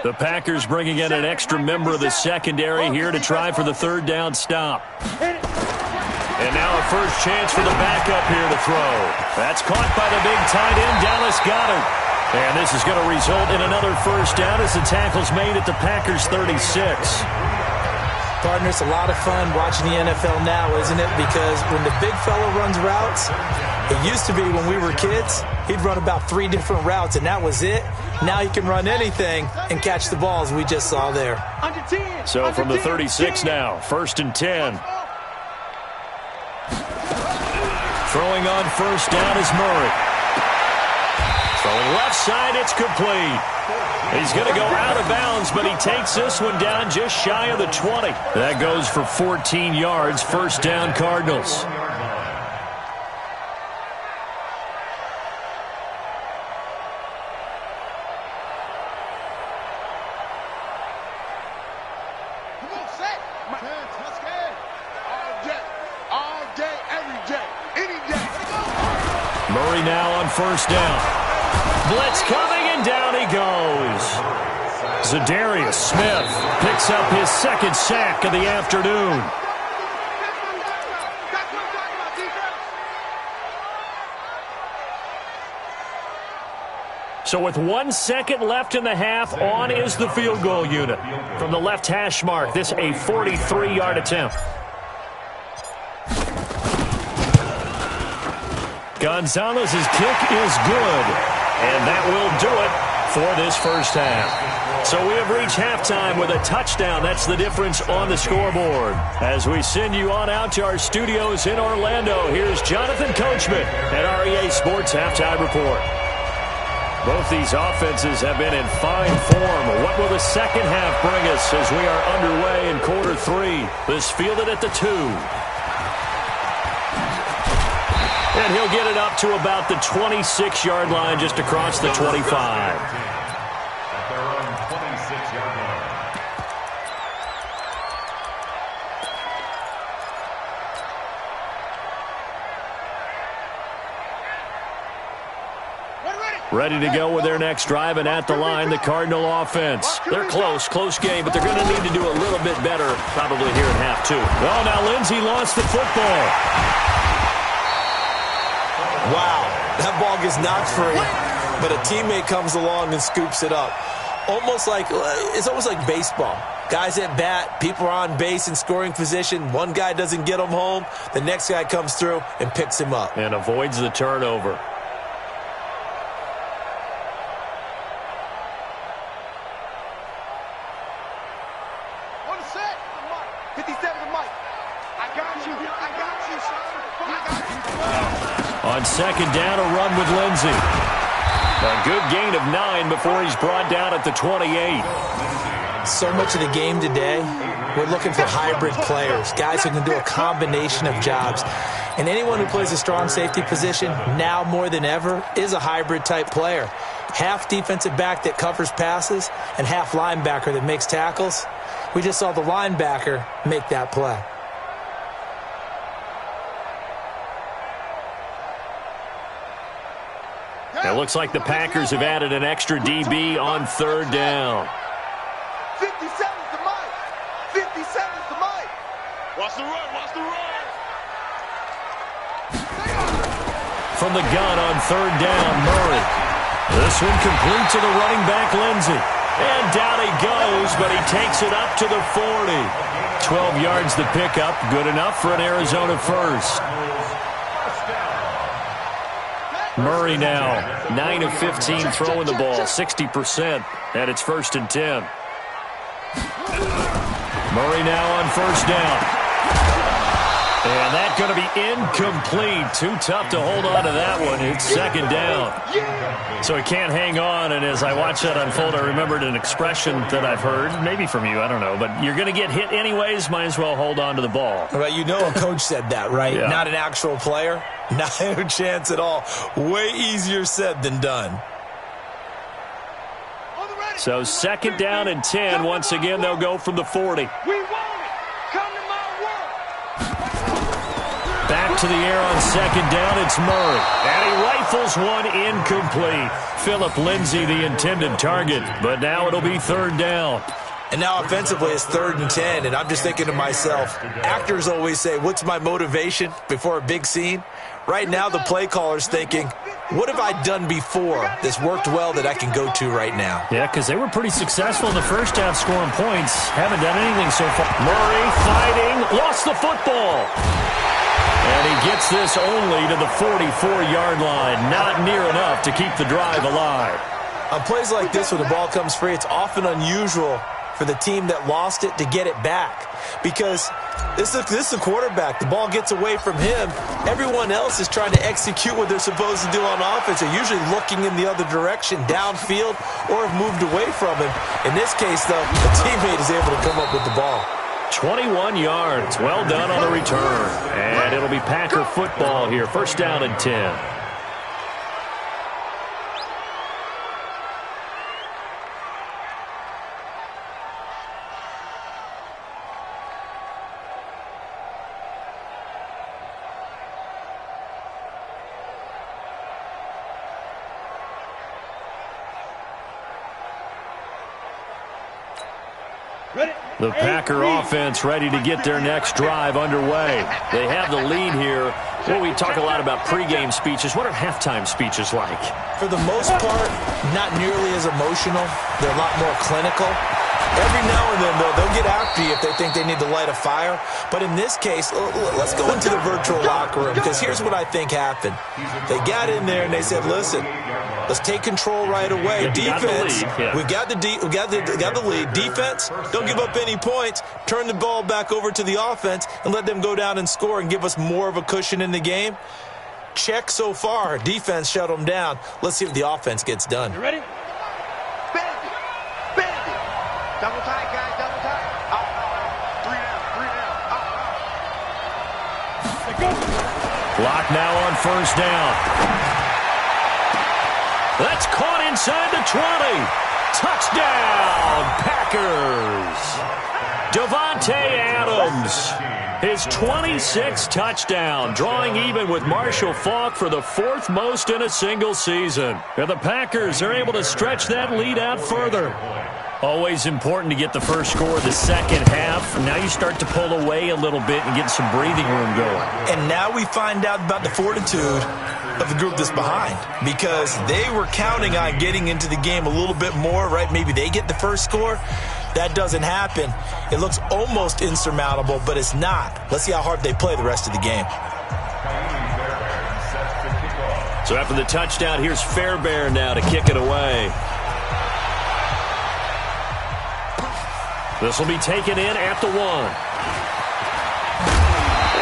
The Packers bringing in an extra member of the secondary here to try for the 3rd down stop. And now a first chance for the backup here to throw. That's caught by the big tight end, Dallas Goedert. And this is going to result in another first down as the tackle's made at the Packers' 36. Partner, it's a lot of fun watching the NFL now, isn't it? Because when the big fella runs routes, it used to be when we were kids, he'd run about 3 different routes, and that was it. Now he can run anything and catch the balls we just saw there. So from the 36 now, 1st and 10. Throwing on first down is Murray. Throwing left side, it's complete. He's going to go out of bounds, but he takes this one down just shy of the 20. That goes for 14 yards, 1st down Cardinals. Murray now on first down. Blitz coming, and down he goes. Zadarius Smith picks up his 2nd sack of the afternoon. So with 1 second left in the half, on is the field goal unit. From the left hash mark, this a 43-yard attempt. Gonzalez's kick is good, and that will do it for this first half. So we have reached halftime with a touchdown. That's the difference on the scoreboard. As we send you on out to our studios in Orlando, here's Jonathan Coachman at REA Sports Halftime Report. Both these offenses have been in fine form. What will the second half bring us as we are underway in quarter 3? This fielded at the 2. And he'll get it up to about the 26-yard line, just across the 25. At their own 26-yard line. Ready to go with their next drive, and at the line, the Cardinal offense. They're close game, but they're going to need to do a little bit better probably here in half 2. Oh, now Lindsey lost the football. Wow, that ball gets knocked free, but a teammate comes along and scoops it up. Almost like it's almost like baseball. Guys at bat, people are on base in scoring position. One guy doesn't get him home. The next guy comes through and picks him up. And avoids the turnover. On the set, 57 to Mike. I got you, son. I got you. On second down, a run with Lindsey. A good gain of 9 before he's brought down at the 28. So much of the game today, we're looking for hybrid players, guys who can do a combination of jobs. And anyone who plays a strong safety position, now more than ever, is a hybrid type player. Half defensive back that covers passes and half linebacker that makes tackles. We just saw the linebacker make that play. It looks like the Packers have added an extra DB on third down. 57 to Mike. 57 to Mike. Watch the run. Watch the run. From the gun on third down, Murray. This one complete to the running back, Lindsey. And down he goes, but he takes it up to the 40. 12 yards the pickup. Good enough for an Arizona first. Murray now, 9 of 15 throwing the ball, 60%, and it's 1st and 10. Murray now on first down. And that's going to be incomplete. Too tough to hold on to that one. It's second down. So he can't hang on, and as I watch that unfold, I remembered an expression that I've heard, maybe from you, I don't know, but you're going to get hit anyways, might as well hold on to the ball. Right, you know a coach said that, right? Yeah. Not an actual player. Not a chance at all. Way easier said than done. So second down and 10. Once again, they'll go from the 40. We want it. Come to my world. Back to the air on second down, it's Murray. And he rifles one incomplete. Philip Lindsay, the intended target, but now it'll be third down. And now offensively it's 3rd and 10, and I'm just thinking to myself, actors always say, what's my motivation before a big scene? Right now the play caller's thinking, what have I done before that's worked well that I can go to right now? Yeah, because they were pretty successful in the first half scoring points. Haven't done anything so far. Murray fighting, lost the football. And he gets this only to the 44-yard line. Not near enough to keep the drive alive. On plays like this when the ball comes free, it's often unusual for the team that lost it to get it back. Because this is a quarterback. The ball gets away from him. Everyone else is trying to execute what they're supposed to do on offense. They're usually looking in the other direction, downfield, or have moved away from him. In this case, though, the teammate is able to come up with the ball. 21 yards. Well done on the return. And it'll be Packer football here. First down and 10. The Packer offense ready to get their next drive underway. They have the lead here. Well, we talk a lot about pregame speeches. What are halftime speeches like? For the most part, not nearly as emotional. They're a lot more clinical. Every now and then, though, they'll get after you if they think they need to light a fire. But in this case, let's go into the virtual locker room, because here's what I think happened. They got in there and they said, listen, let's take control right away. Defense, we got the lead. Defense, don't give up any points. Turn the ball back over to the offense and let them go down and score and give us more of a cushion in the game. Check so far. Defense shut them down. Let's see if the offense gets done. You ready? Bend it. Bend it. Double tight, guys. Double tight. Out. 3 down. 3 down. Clock now on first down. That's caught inside the 20. Touchdown, Packers. Davante Adams, his 26th touchdown, drawing even with Marshall Faulk for the 4th most in a single season. And the Packers are able to stretch that lead out further. Always important to get the first score of the second half. Now you start to pull away a little bit and get some breathing room going. And now we find out about the fortitude of the group that's behind, because they were counting on getting into the game a little bit more, right? Maybe they get the first score. That doesn't happen. It looks almost insurmountable, but it's not. Let's see how hard they play the rest of the game. So after the touchdown, here's Fairbairn now to kick it away. This will be taken in at the 1.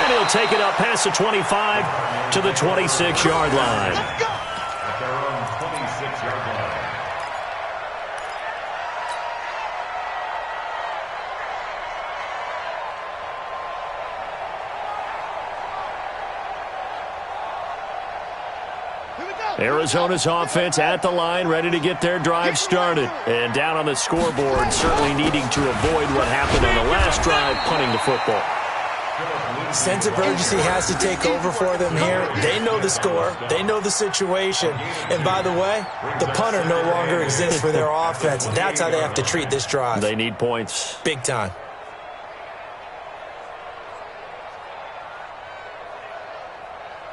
And he'll take it up past the 25 to the 26-yard line. At their own 26-yard line. Arizona's offense at the line, ready to get their drive started. And down on the scoreboard, certainly needing to avoid what happened on the last drive, punting the football. Sense of urgency has to take over for them here. They know the score. They know the situation. And by the way, the punter no longer exists for their offense. That's how they have to treat this drive. They need points. Big time.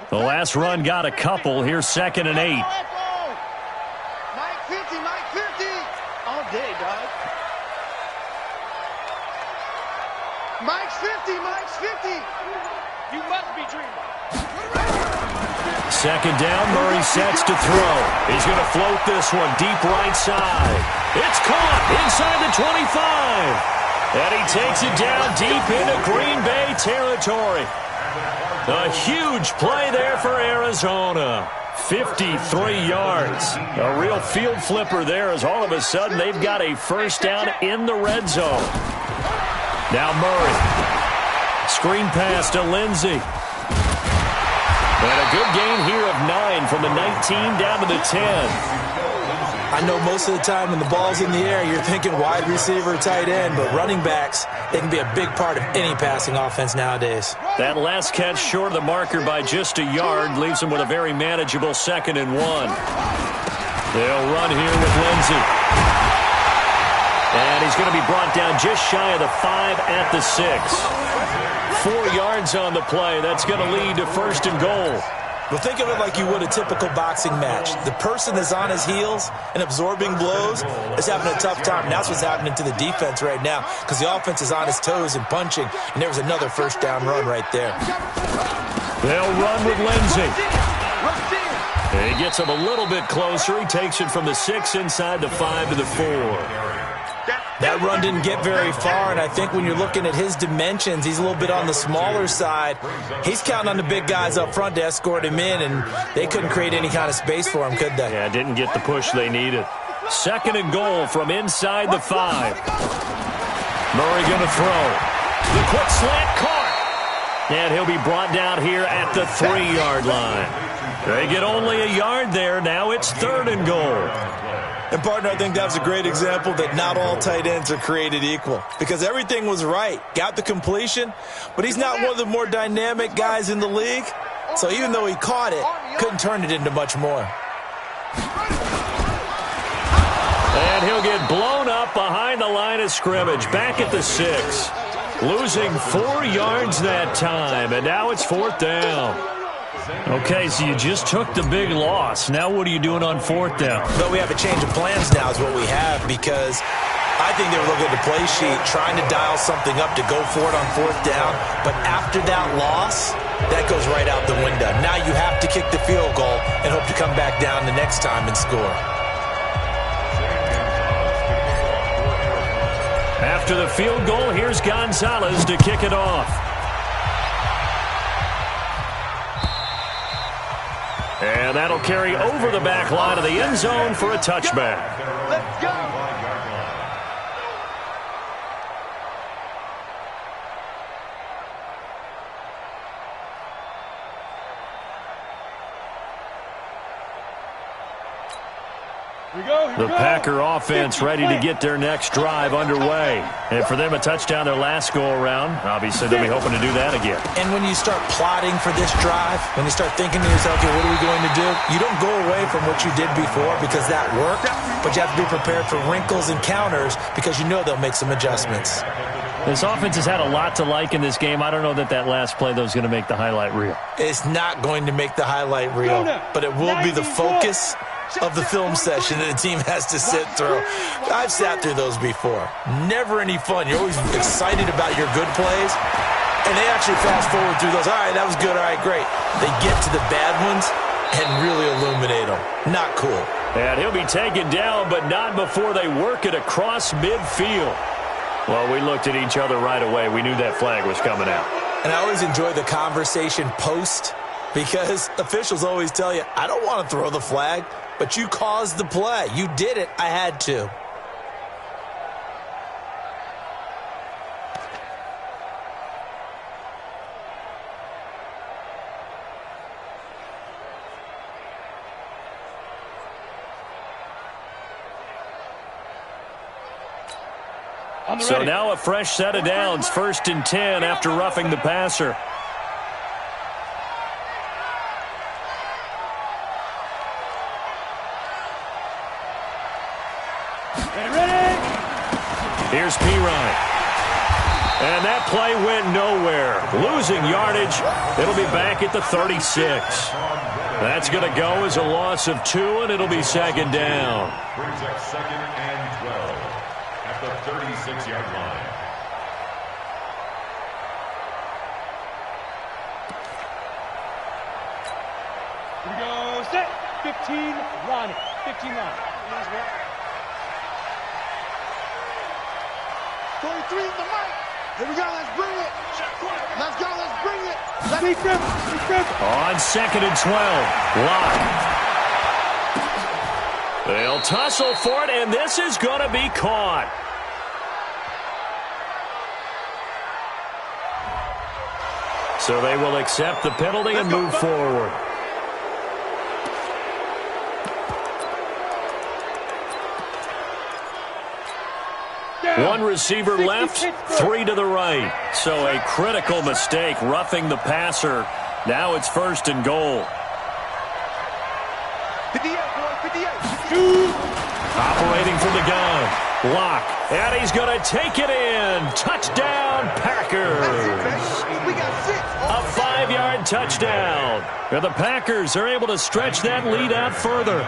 The last run got a couple. Here's 2nd and 8. Mike 50, Mike 50. All day, dog. Mike's 50, Mike's 50. You must be dreaming. 2nd down, Murray sets to throw. He's going to float this one deep right side. It's caught inside the 25. And he takes it down deep into Green Bay territory. A huge play there for Arizona. 53 yards. A real field flipper there, as all of a sudden they've got a first down in the red zone. Now Murray. Screen pass to Lindsey. And a good gain here of 9 from the 19 down to the 10. I know most of the time when the ball's in the air, you're thinking wide receiver, tight end, but running backs, they can be a big part of any passing offense nowadays. That last catch short of the marker by just a yard leaves them with a very manageable 2nd and 1. They'll run here with Lindsey. And he's going to be brought down just shy of the 5 at the 6. 4 yards on the play. That's going to lead to 1st and goal. Well, think of it like you would a typical boxing match. The person that's on his heels and absorbing blows is having a tough time. And that's what's happening to the defense right now, because the offense is on his toes and punching, and there was another first down run right there. They'll run with Lindsey. He gets him a little bit closer. He takes it from the 6 inside the 5 to the 4. That run didn't get very far, and I think when you're looking at his dimensions, he's a little bit on the smaller side. He's counting on the big guys up front to escort him in, and they couldn't create any kind of space for him, could they? Yeah, didn't get the push they needed. 2nd and goal from inside the 5. Murray going to throw. The quick slant caught. And he'll be brought down here at the 3-yard line. They get only a yard there. Now it's 3rd and goal. And, partner, I think that was a great example that not all tight ends are created equal, because everything was right. Got the completion, but he's not one of the more dynamic guys in the league. So even though he caught it, couldn't turn it into much more. And he'll get blown up behind the line of scrimmage, back at the 6. Losing 4 yards that time, and now it's 4th down. Okay, so you just took the big loss. Now what are you doing on 4th down? But we have a change of plans now is what we have, because I think they were looking at the play sheet, trying to dial something up to go for it on 4th down. But after that loss, that goes right out the window. Now you have to kick the field goal and hope to come back down the next time and score. After the field goal, here's Gonzalez to kick it off. And that'll carry over the back line of the end zone for a touchback. Let's go. The Packer offense ready to get their next drive underway. And for them, a touchdown their last go-around. Obviously, they'll be hoping to do that again. And when you start plotting for this drive, when you start thinking to yourself, okay, what are we going to do? You don't go away from what you did before because that worked, but you have to be prepared for wrinkles and counters because you know they'll make some adjustments. This offense has had a lot to like in this game. I don't know that last play, though, is going to make the highlight reel. It's not going to make the highlight reel, but it will be the focus of the film session that the team has to sit through. I've sat through those before. Never any fun. You're always excited about your good plays, and they actually fast forward through those. All right, that was good. All right, great. They get to the bad ones and really illuminate them. Not cool. And he'll be taken down, but not before they work it across midfield. Well, we looked at each other right away. We knew that flag was coming out. And I always enjoy the conversation post because officials always tell you, I don't want to throw the flag, but you caused the play. You did it. I had to. So now a fresh set of downs, 1st and 10 after roughing the passer. Here's P-Ryan. And that play went nowhere. Losing yardage. It'll be back at the 36. That's going to go as a loss of 2, and it'll be 2nd down. Brings up 2nd and 12 at the 36-yard line. Here we go, set. 15, run. 15, run. 23 is the mic. Here we go, let's bring it. Let's go, let's bring it. Let's grip. On 2nd and 12, Locke. They'll tussle for it, and this is going to be caught. So they will accept the penalty and move forward. One receiver left, 3 to the right. So a critical mistake, roughing the passer. Now it's 1st and goal. 58, boy, 58. Operating from the gun. Locke. And he's going to take it in. Touchdown, Packers. We got 6. A 5-yard touchdown. And the Packers are able to stretch that lead out further.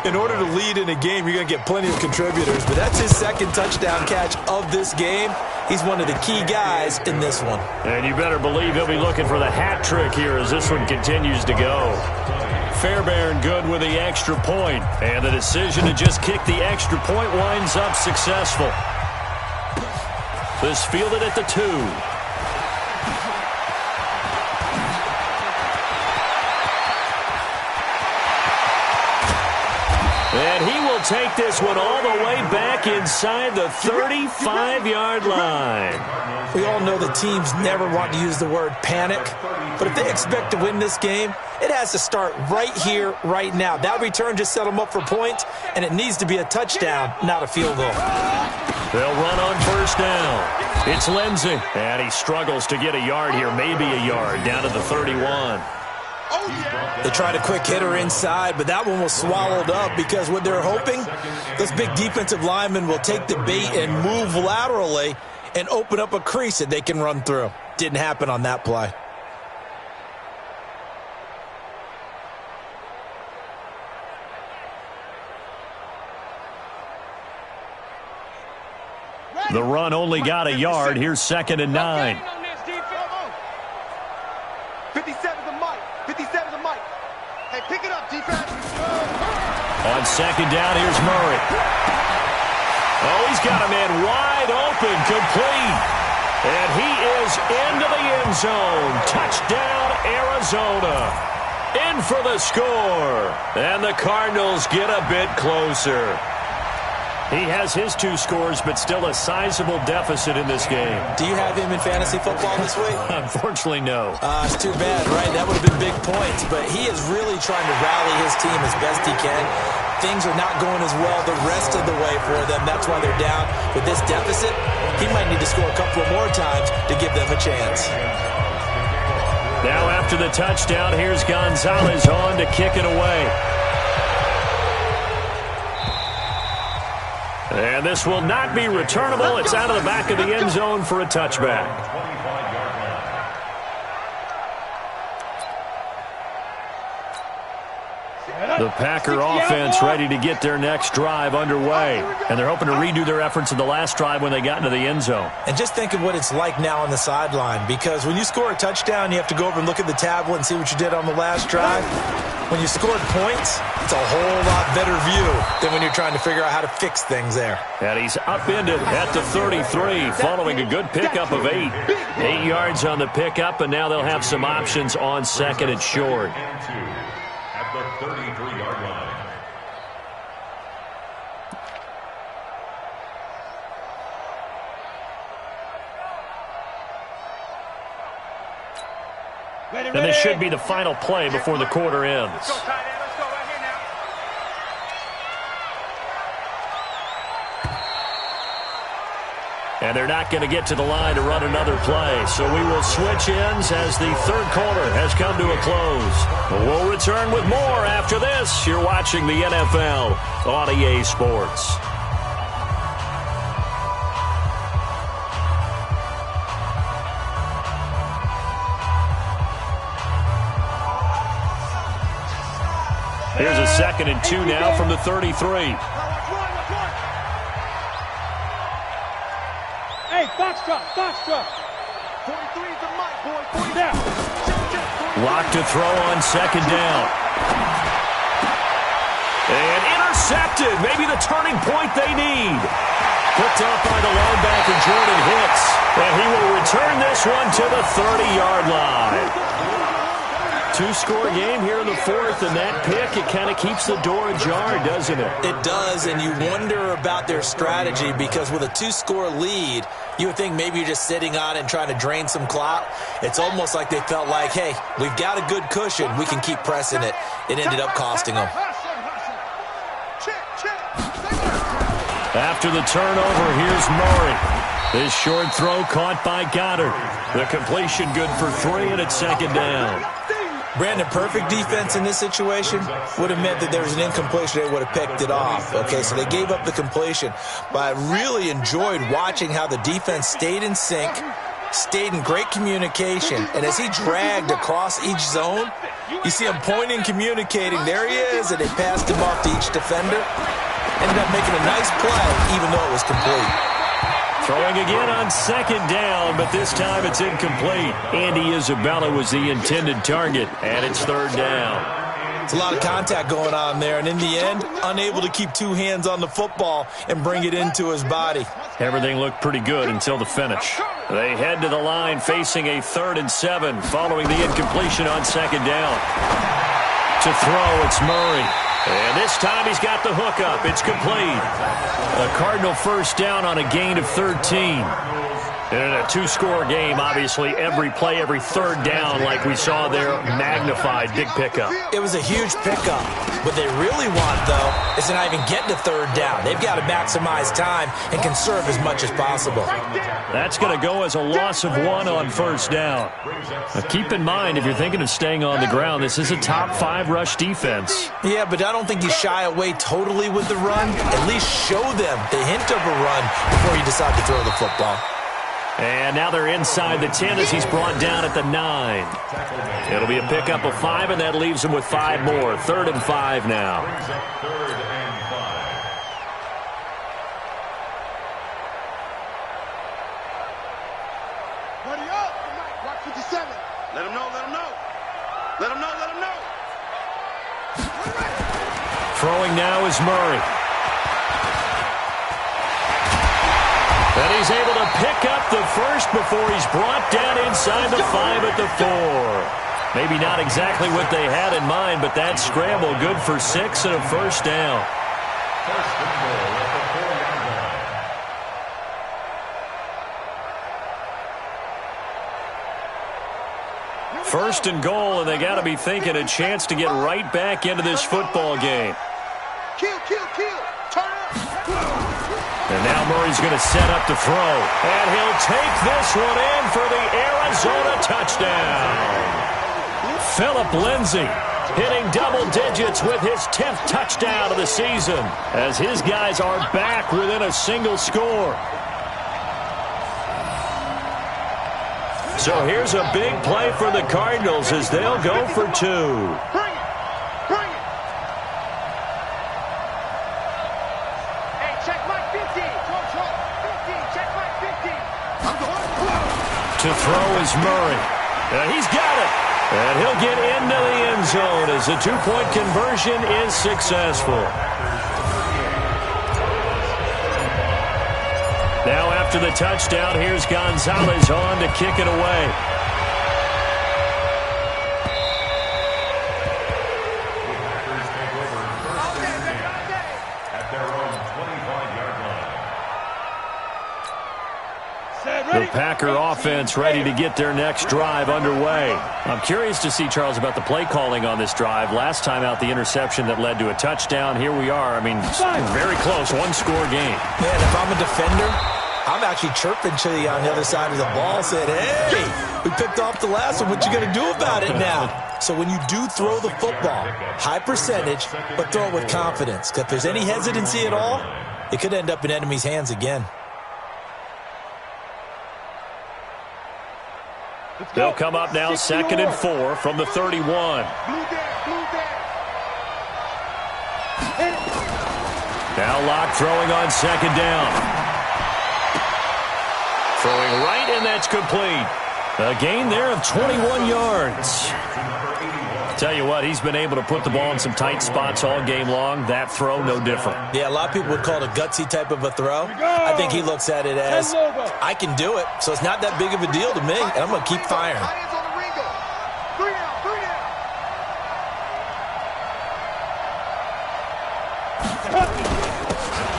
In order to lead in a game, you're going to get plenty of contributors, but that's his 2nd touchdown catch of this game. He's one of the key guys in this one. And you better believe he'll be looking for the hat trick here as this one continues to go. Fairbairn good with the extra point, and the decision to just kick the extra point winds up successful. This fielded at the 2. And he will take this one all the way back inside the 35-yard line. We all know the teams never want to use the word panic, but if they expect to win this game, it has to start right here, right now. That return just set them up for points, and it needs to be a touchdown, not a field goal. They'll run on 1st down. It's Lindsey, and he struggles to get a yard here, maybe a yard, down to the 31. They tried a quick hitter inside, but that one was swallowed up because what they're hoping, those big defensive linemen will take the bait and move laterally and open up a crease that they can run through. Didn't happen on that play. The run only got a yard. Here's 2nd and 9. 57 the mic. 57 the mic. Hey, pick it up, defense. On 2nd down, here's Murray. Oh, he's got a man wide open, complete. And he is into the end zone. Touchdown, Arizona. In for the score. And the Cardinals get a bit closer. He has his 2 scores, but still a sizable deficit in this game. Do you have him in fantasy football this week? Unfortunately, no. It's too bad, right? That would have been big points, but he is really trying to rally his team as best he can. things are not going as well the rest of the way for them. That's why they're down. With this deficit, he might need to score a couple more times to give them a chance. Now after the touchdown, here's Gonzalez on to kick it away. And this will not be returnable. It's out of the back of the end zone for a touchback. The Packer offense ready to get their next drive underway. And they're hoping to redo their efforts in the last drive when they got into the end zone. And just think of what it's like now on the sideline, because when you score a touchdown, you have to go over and look at the tablet and see what you did on the last drive. When you scored points, it's a whole lot better view than when you're trying to figure out how to fix things there. And he's upended at the 33 following a good pickup of 8. 8 yards on the pickup, and now they'll have some options on second and short. At the 33-yard line. And this should be the final play before the quarter ends. Let's go, tight end. Let's go right here now. And they're not going to get to the line to run another play. So we will switch ends as the third quarter has come to a close. We'll return with more after this. You're watching the NFL on EA Sports. Here's a 2nd and 2 now from the 33. Hey, box drop, box drop. 43 is the mic, boy. 40 down. Lock to throw on 2nd down. And intercepted. Maybe the turning point they need. Picked up by the linebacker, Jordan Hicks. And he will return this one to the 30-yard line. 2-score game here in the 4th, and that pick, it kind of keeps the door ajar, doesn't it? It does, and you wonder about their strategy, because with a 2-score lead, you would think maybe you're just sitting on it and trying to drain some clock. It's almost like they felt like, hey, we've got a good cushion. We can keep pressing it. It ended up costing them. After the turnover, here's Murray. This short throw caught by Goddard. The completion good for 3, and it's 2nd down. Brandon, perfect defense in this situation would have meant that there was an incompletion. They would have picked it off. Okay, so they gave up the completion. But I really enjoyed watching how the defense stayed in sync, stayed in great communication. And as he dragged across each zone, you see him pointing, communicating. There he is, and they passed him off to each defender. Ended up making a nice play, even though it was complete. Throwing again on 2nd down, but this time it's incomplete. Andy Isabella was the intended target, and it's 3rd down. It's a lot of contact going on there, and in the end, unable to keep 2 hands on the football and bring it into his body. Everything looked pretty good until the finish. They head to the line facing a 3rd and 7 following the incompletion on 2nd down. To throw, it's Murray. And this time he's got the hookup. It's complete. A Cardinal first down on a gain of 13. And in a 2-score game, obviously, every play, every 3rd down, like we saw there, magnified. Big pickup. It was a huge pickup. What they really want, though, is to not even get to 3rd down. They've got to maximize time and conserve as much as possible. That's going to go as a loss of 1 on 1st down. Now, keep in mind, if you're thinking of staying on the ground, this is a top 5 rush defense. Yeah, but I don't think you shy away totally with the run. At least show them the hint of a run before you decide to throw the football. And now they're inside the 10 as he's brought down at the 9. It'll be a pickup of 5, and that leaves him with 5 more. 3rd and 5 now. Buddy up. Watch 57. Let him know, let him know. Let him know, let him know. Throwing now is Murray. And he's able to pick up the first before he's brought down inside the 5 at the 4. Maybe not exactly what they had in mind, but that scramble good for 6 and a first down. First and goal, and they got to be thinking a chance to get right back into this football game. Kill, kill, kill. Turn up. And now Murray's going to set up to throw. And he'll take this one in for the Arizona touchdown. Philip Lindsay hitting double digits with his 10th touchdown of the season as his guys are back within a single score. So here's a big play for the Cardinals as they'll go for 2. Bring it. Bring it. Hey, check my 50. 50. Check my 50. I'm going. To throw is Murray. He's got it. And he'll get into the end zone as the 2-point conversion is successful. Now after the touchdown, here's Gonzalez on to kick it away. At their own 25-yard line. The Packer offense ready to get their next drive underway. I'm curious to see, Charles, about the play calling on this drive. Last time out, the interception that led to a touchdown. Here we are. I mean, very close, one-score game. Man, if I'm a defender, I'm actually chirping to you on the other side of the ball, saying, hey, we picked off the last one. What you going to do about it now? So when you do throw the football, high percentage, but throw it with confidence. Because if there's any hesitancy at all, it could end up in enemy's hands again. They'll come up now 2nd and 4 from the 31. Now Locke throwing on 2nd down. Throwing right, and that's complete. A gain there of 21 yards. Tell you what, he's been able to put the ball in some tight spots all game long. That throw, no different. Yeah, a lot of people would call it a gutsy type of a throw. I think he looks at it as, I can do it, so it's not that big of a deal to me, and I'm going to keep firing.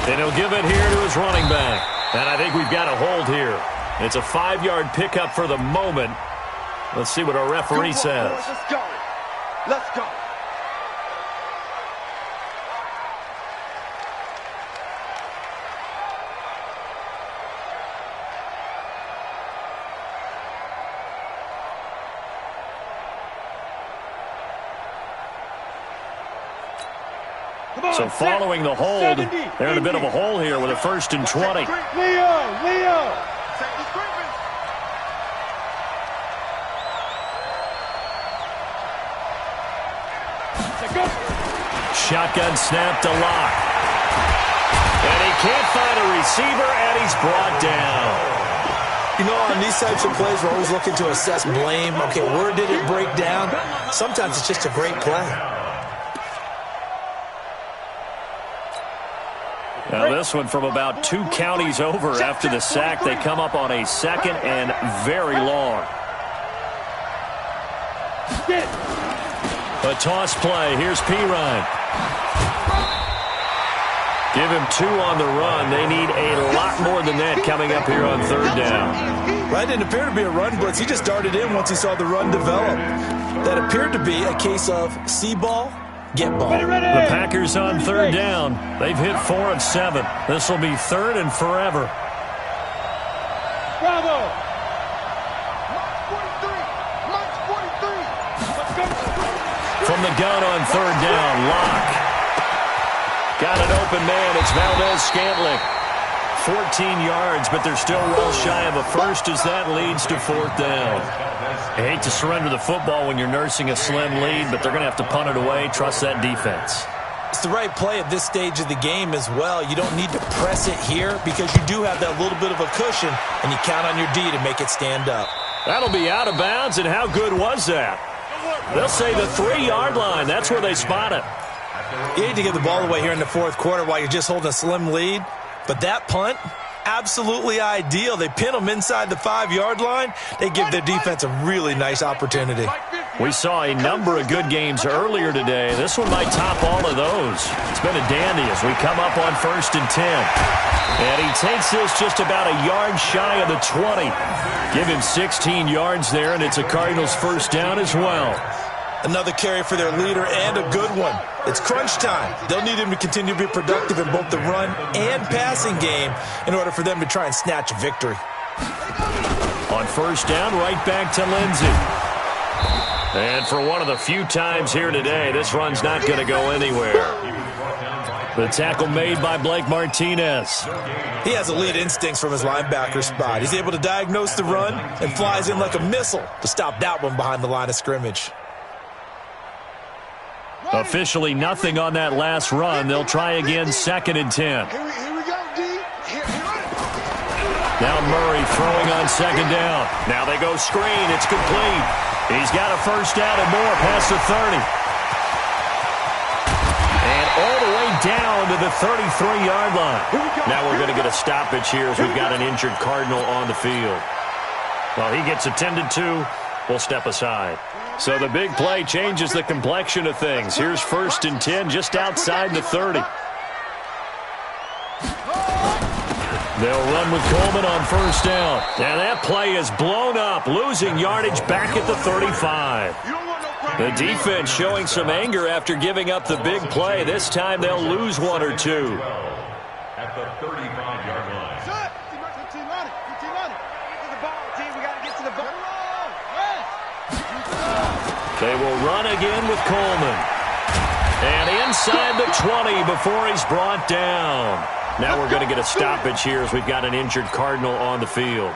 And he'll give it here to his running back. And I think we've got a hold here. It's a 5-yard pickup for the moment. Let's see what our referee says. Let's go. Let's go. So following the hold, they're in a bit of a hole here with a 1st and 20. Leo. Shotgun snap to Locke. And he can't find a receiver, and he's brought down. You know, on these types of plays, we're always looking to assess blame. Okay, where did it break down? Sometimes it's just a great play. Now this one from about 2 counties over after the sack. They come up on a 2nd and very long. A toss play. Here's Pirine. Give him 2 on the run. They need a lot more than that coming up here on 3rd down. That didn't appear to be a run blitz. He just darted in once he saw the run develop. That appeared to be a case of see ball, get ball. The Packers on 3rd down. They've hit 4 of 7. This will be 3rd and forever. Bravo. March 43. Let's go. From the gun on 3rd down, Locke. Got an open man. It's Valdez-Scantling. 14 yards, but they're still well shy of a first as that leads to 4th down. I hate to surrender the football when you're nursing a slim lead, but they're going to have to punt it away. Trust that defense. It's the right play at this stage of the game as well. You don't need to press it here because you do have that little bit of a cushion, and you count on your D to make it stand up. That'll be out of bounds, and how good was that? They'll say the 3-yard line. That's where they spot it. You need to give the ball away here in the 4th quarter while you're just holding a slim lead. But that punt, absolutely ideal. They pin them inside the 5-yard line. They give their defense a really nice opportunity. We saw a number of good games earlier today. This one might top all of those. It's been a dandy as we come up on 1st and 10. And he takes this just about a yard shy of the 20. Give him 16 yards there, and it's a Cardinals 1st down as well. Another carry for their leader, and a good one. It's crunch time. They'll need him to continue to be productive in both the run and passing game in order for them to try and snatch a victory. On first down, right back to Lindsey. And for one of the few times here today, this run's not going to go anywhere. The tackle made by Blake Martinez. He has elite instincts from his linebacker spot. He's able to diagnose the run and flies in like a missile to stop that one behind the line of scrimmage. Officially nothing on that last run. They'll try again, 2nd and 10. Here we go, D. Now Murray throwing on 2nd down. Now they go screen. It's complete. He's got a first down and more past the 30. And all the way down to the 33-yard line. Now we're going to get a stoppage here as we've got an injured Cardinal on the field. Well, he gets attended to. We'll step aside. So the big play changes the complexion of things. Here's 1st and 10 just outside the 30. They'll run with Coleman on first down. And that play is blown up, losing yardage back at the 35. The defense showing some anger after giving up the big play. This time they'll lose 1 or 2. At the 35-yard line. They will run again with Coleman. And inside the 20 before he's brought down. Now we're going to get a stoppage here as we've got an injured Cardinal on the field.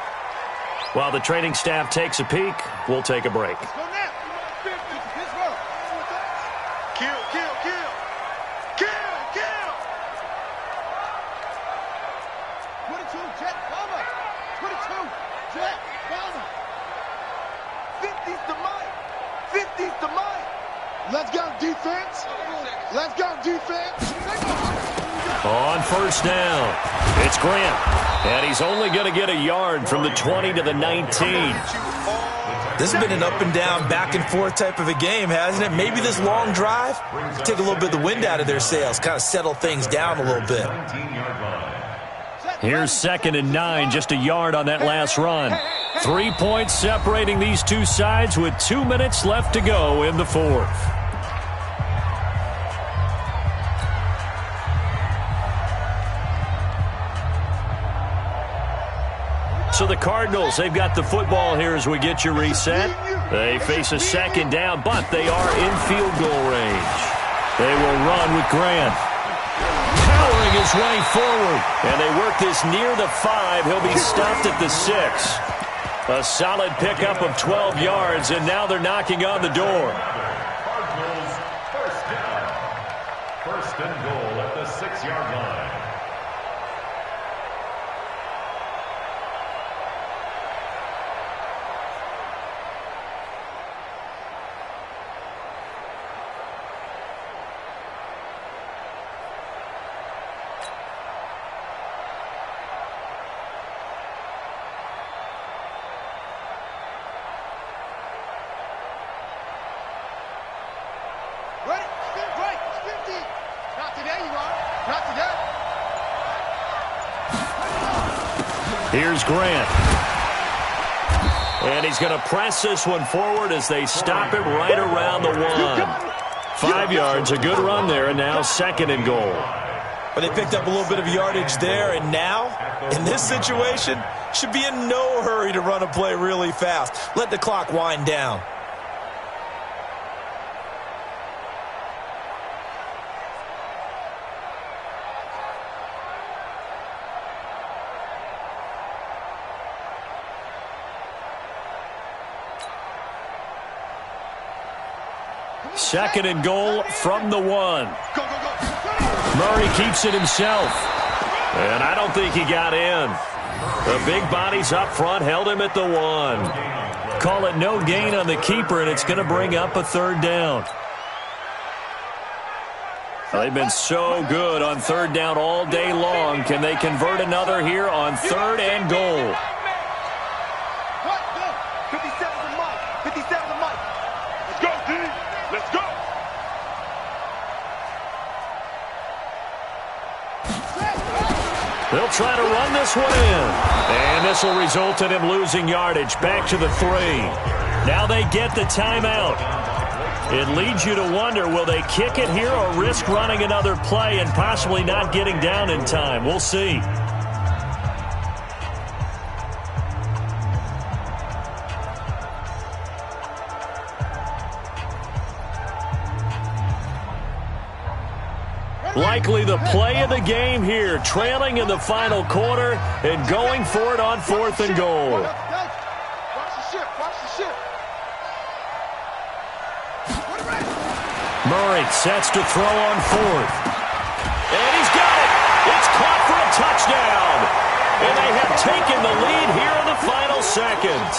While the training staff takes a peek, we'll take a break. Let's go, defense. Let's go, defense. On first down, it's Grant. And he's only going to get a yard from the 20 to the 19. This has been an up-and-down, back-and-forth type of a game, hasn't it? Maybe this long drive take a little bit of the wind out of their sails, kind of settle things down a little bit. Here's 2nd and 9, just a yard on that last run. 3 points separating these two sides with 2 minutes left to go in the 4th. So the Cardinals, they've got the football here as we get you reset. They face a 2nd down, but they are in field goal range. They will run with Grant. Powering his way forward. And they work this near the 5. He'll be stopped at the 6. A solid pickup of 12 yards, and now they're knocking on the door. Cardinals first down. 1st and goal at the 6-yard line. Here's Grant. And he's going to press this one forward as they stop him right around the 1. 5 yards, a good run there, and now 2nd and goal. But they picked up a little bit of yardage there, and now, in this situation, should be in no hurry to run a play really fast. Let the clock wind down. Second and goal from the 1. Murray keeps it himself. And I don't think he got in. The big bodies up front held him at the 1. Call it no gain on the keeper, and it's going to bring up a 3rd down. They've been so good on 3rd down all day long. Can they convert another here on 3rd and goal? 57 to Mike. Let's go, D. Let's go. They'll try to run this one in. And this will result in him losing yardage back to the 3. Now they get the timeout. It leads you to wonder, will they kick it here or risk running another play and possibly not getting down in time? We'll see. Likely the play of the game here, trailing in the final quarter and going for it on 4th and goal. Watch the ship, watch the ship. Murray sets to throw on 4th. And he's got it. It's caught for a touchdown. And they have taken the lead here in the final seconds.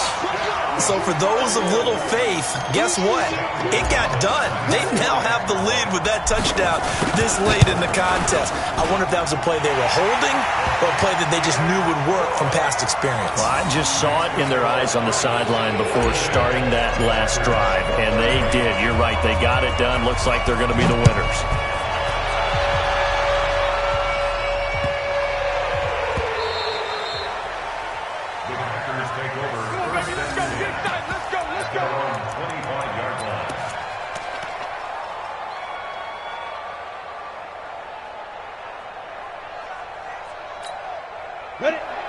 So for those of little faith, guess what? It got done. They now have the lead with that touchdown this late in the contest. I wonder if that was a play they were holding or a play that they just knew would work from past experience. Well, I just saw it in their eyes on the sideline before starting that last drive, and they did. You're right. They got it done. Looks like they're going to be the winners.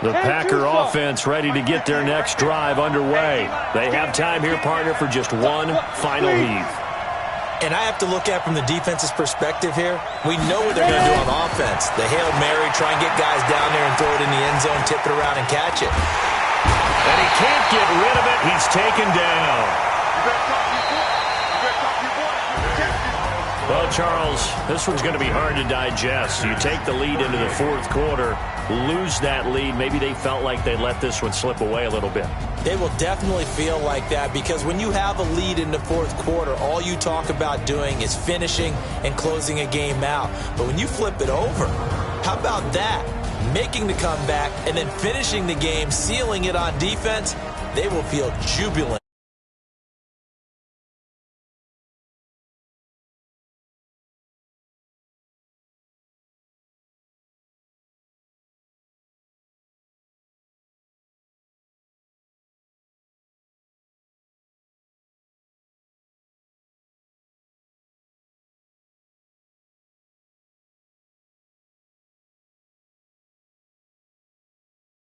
The Packer offense ready to get their next drive underway. They have time here, partner, for just one final heave. And I have to look at it from the defense's perspective here. We know what they're going to do on offense. The Hail Mary, try and get guys down there and throw it in the end zone, tip it around and catch it. And he can't get rid of it. He's taken down. Well, Charles, this one's going to be hard to digest. You take the lead into the 4th quarter, lose that lead. Maybe they felt like they let this one slip away a little bit. They will definitely feel like that because when you have a lead in the 4th quarter, all you talk about doing is finishing and closing a game out. But when you flip it over, how about that? Making the comeback and then finishing the game, sealing it on defense, they will feel jubilant.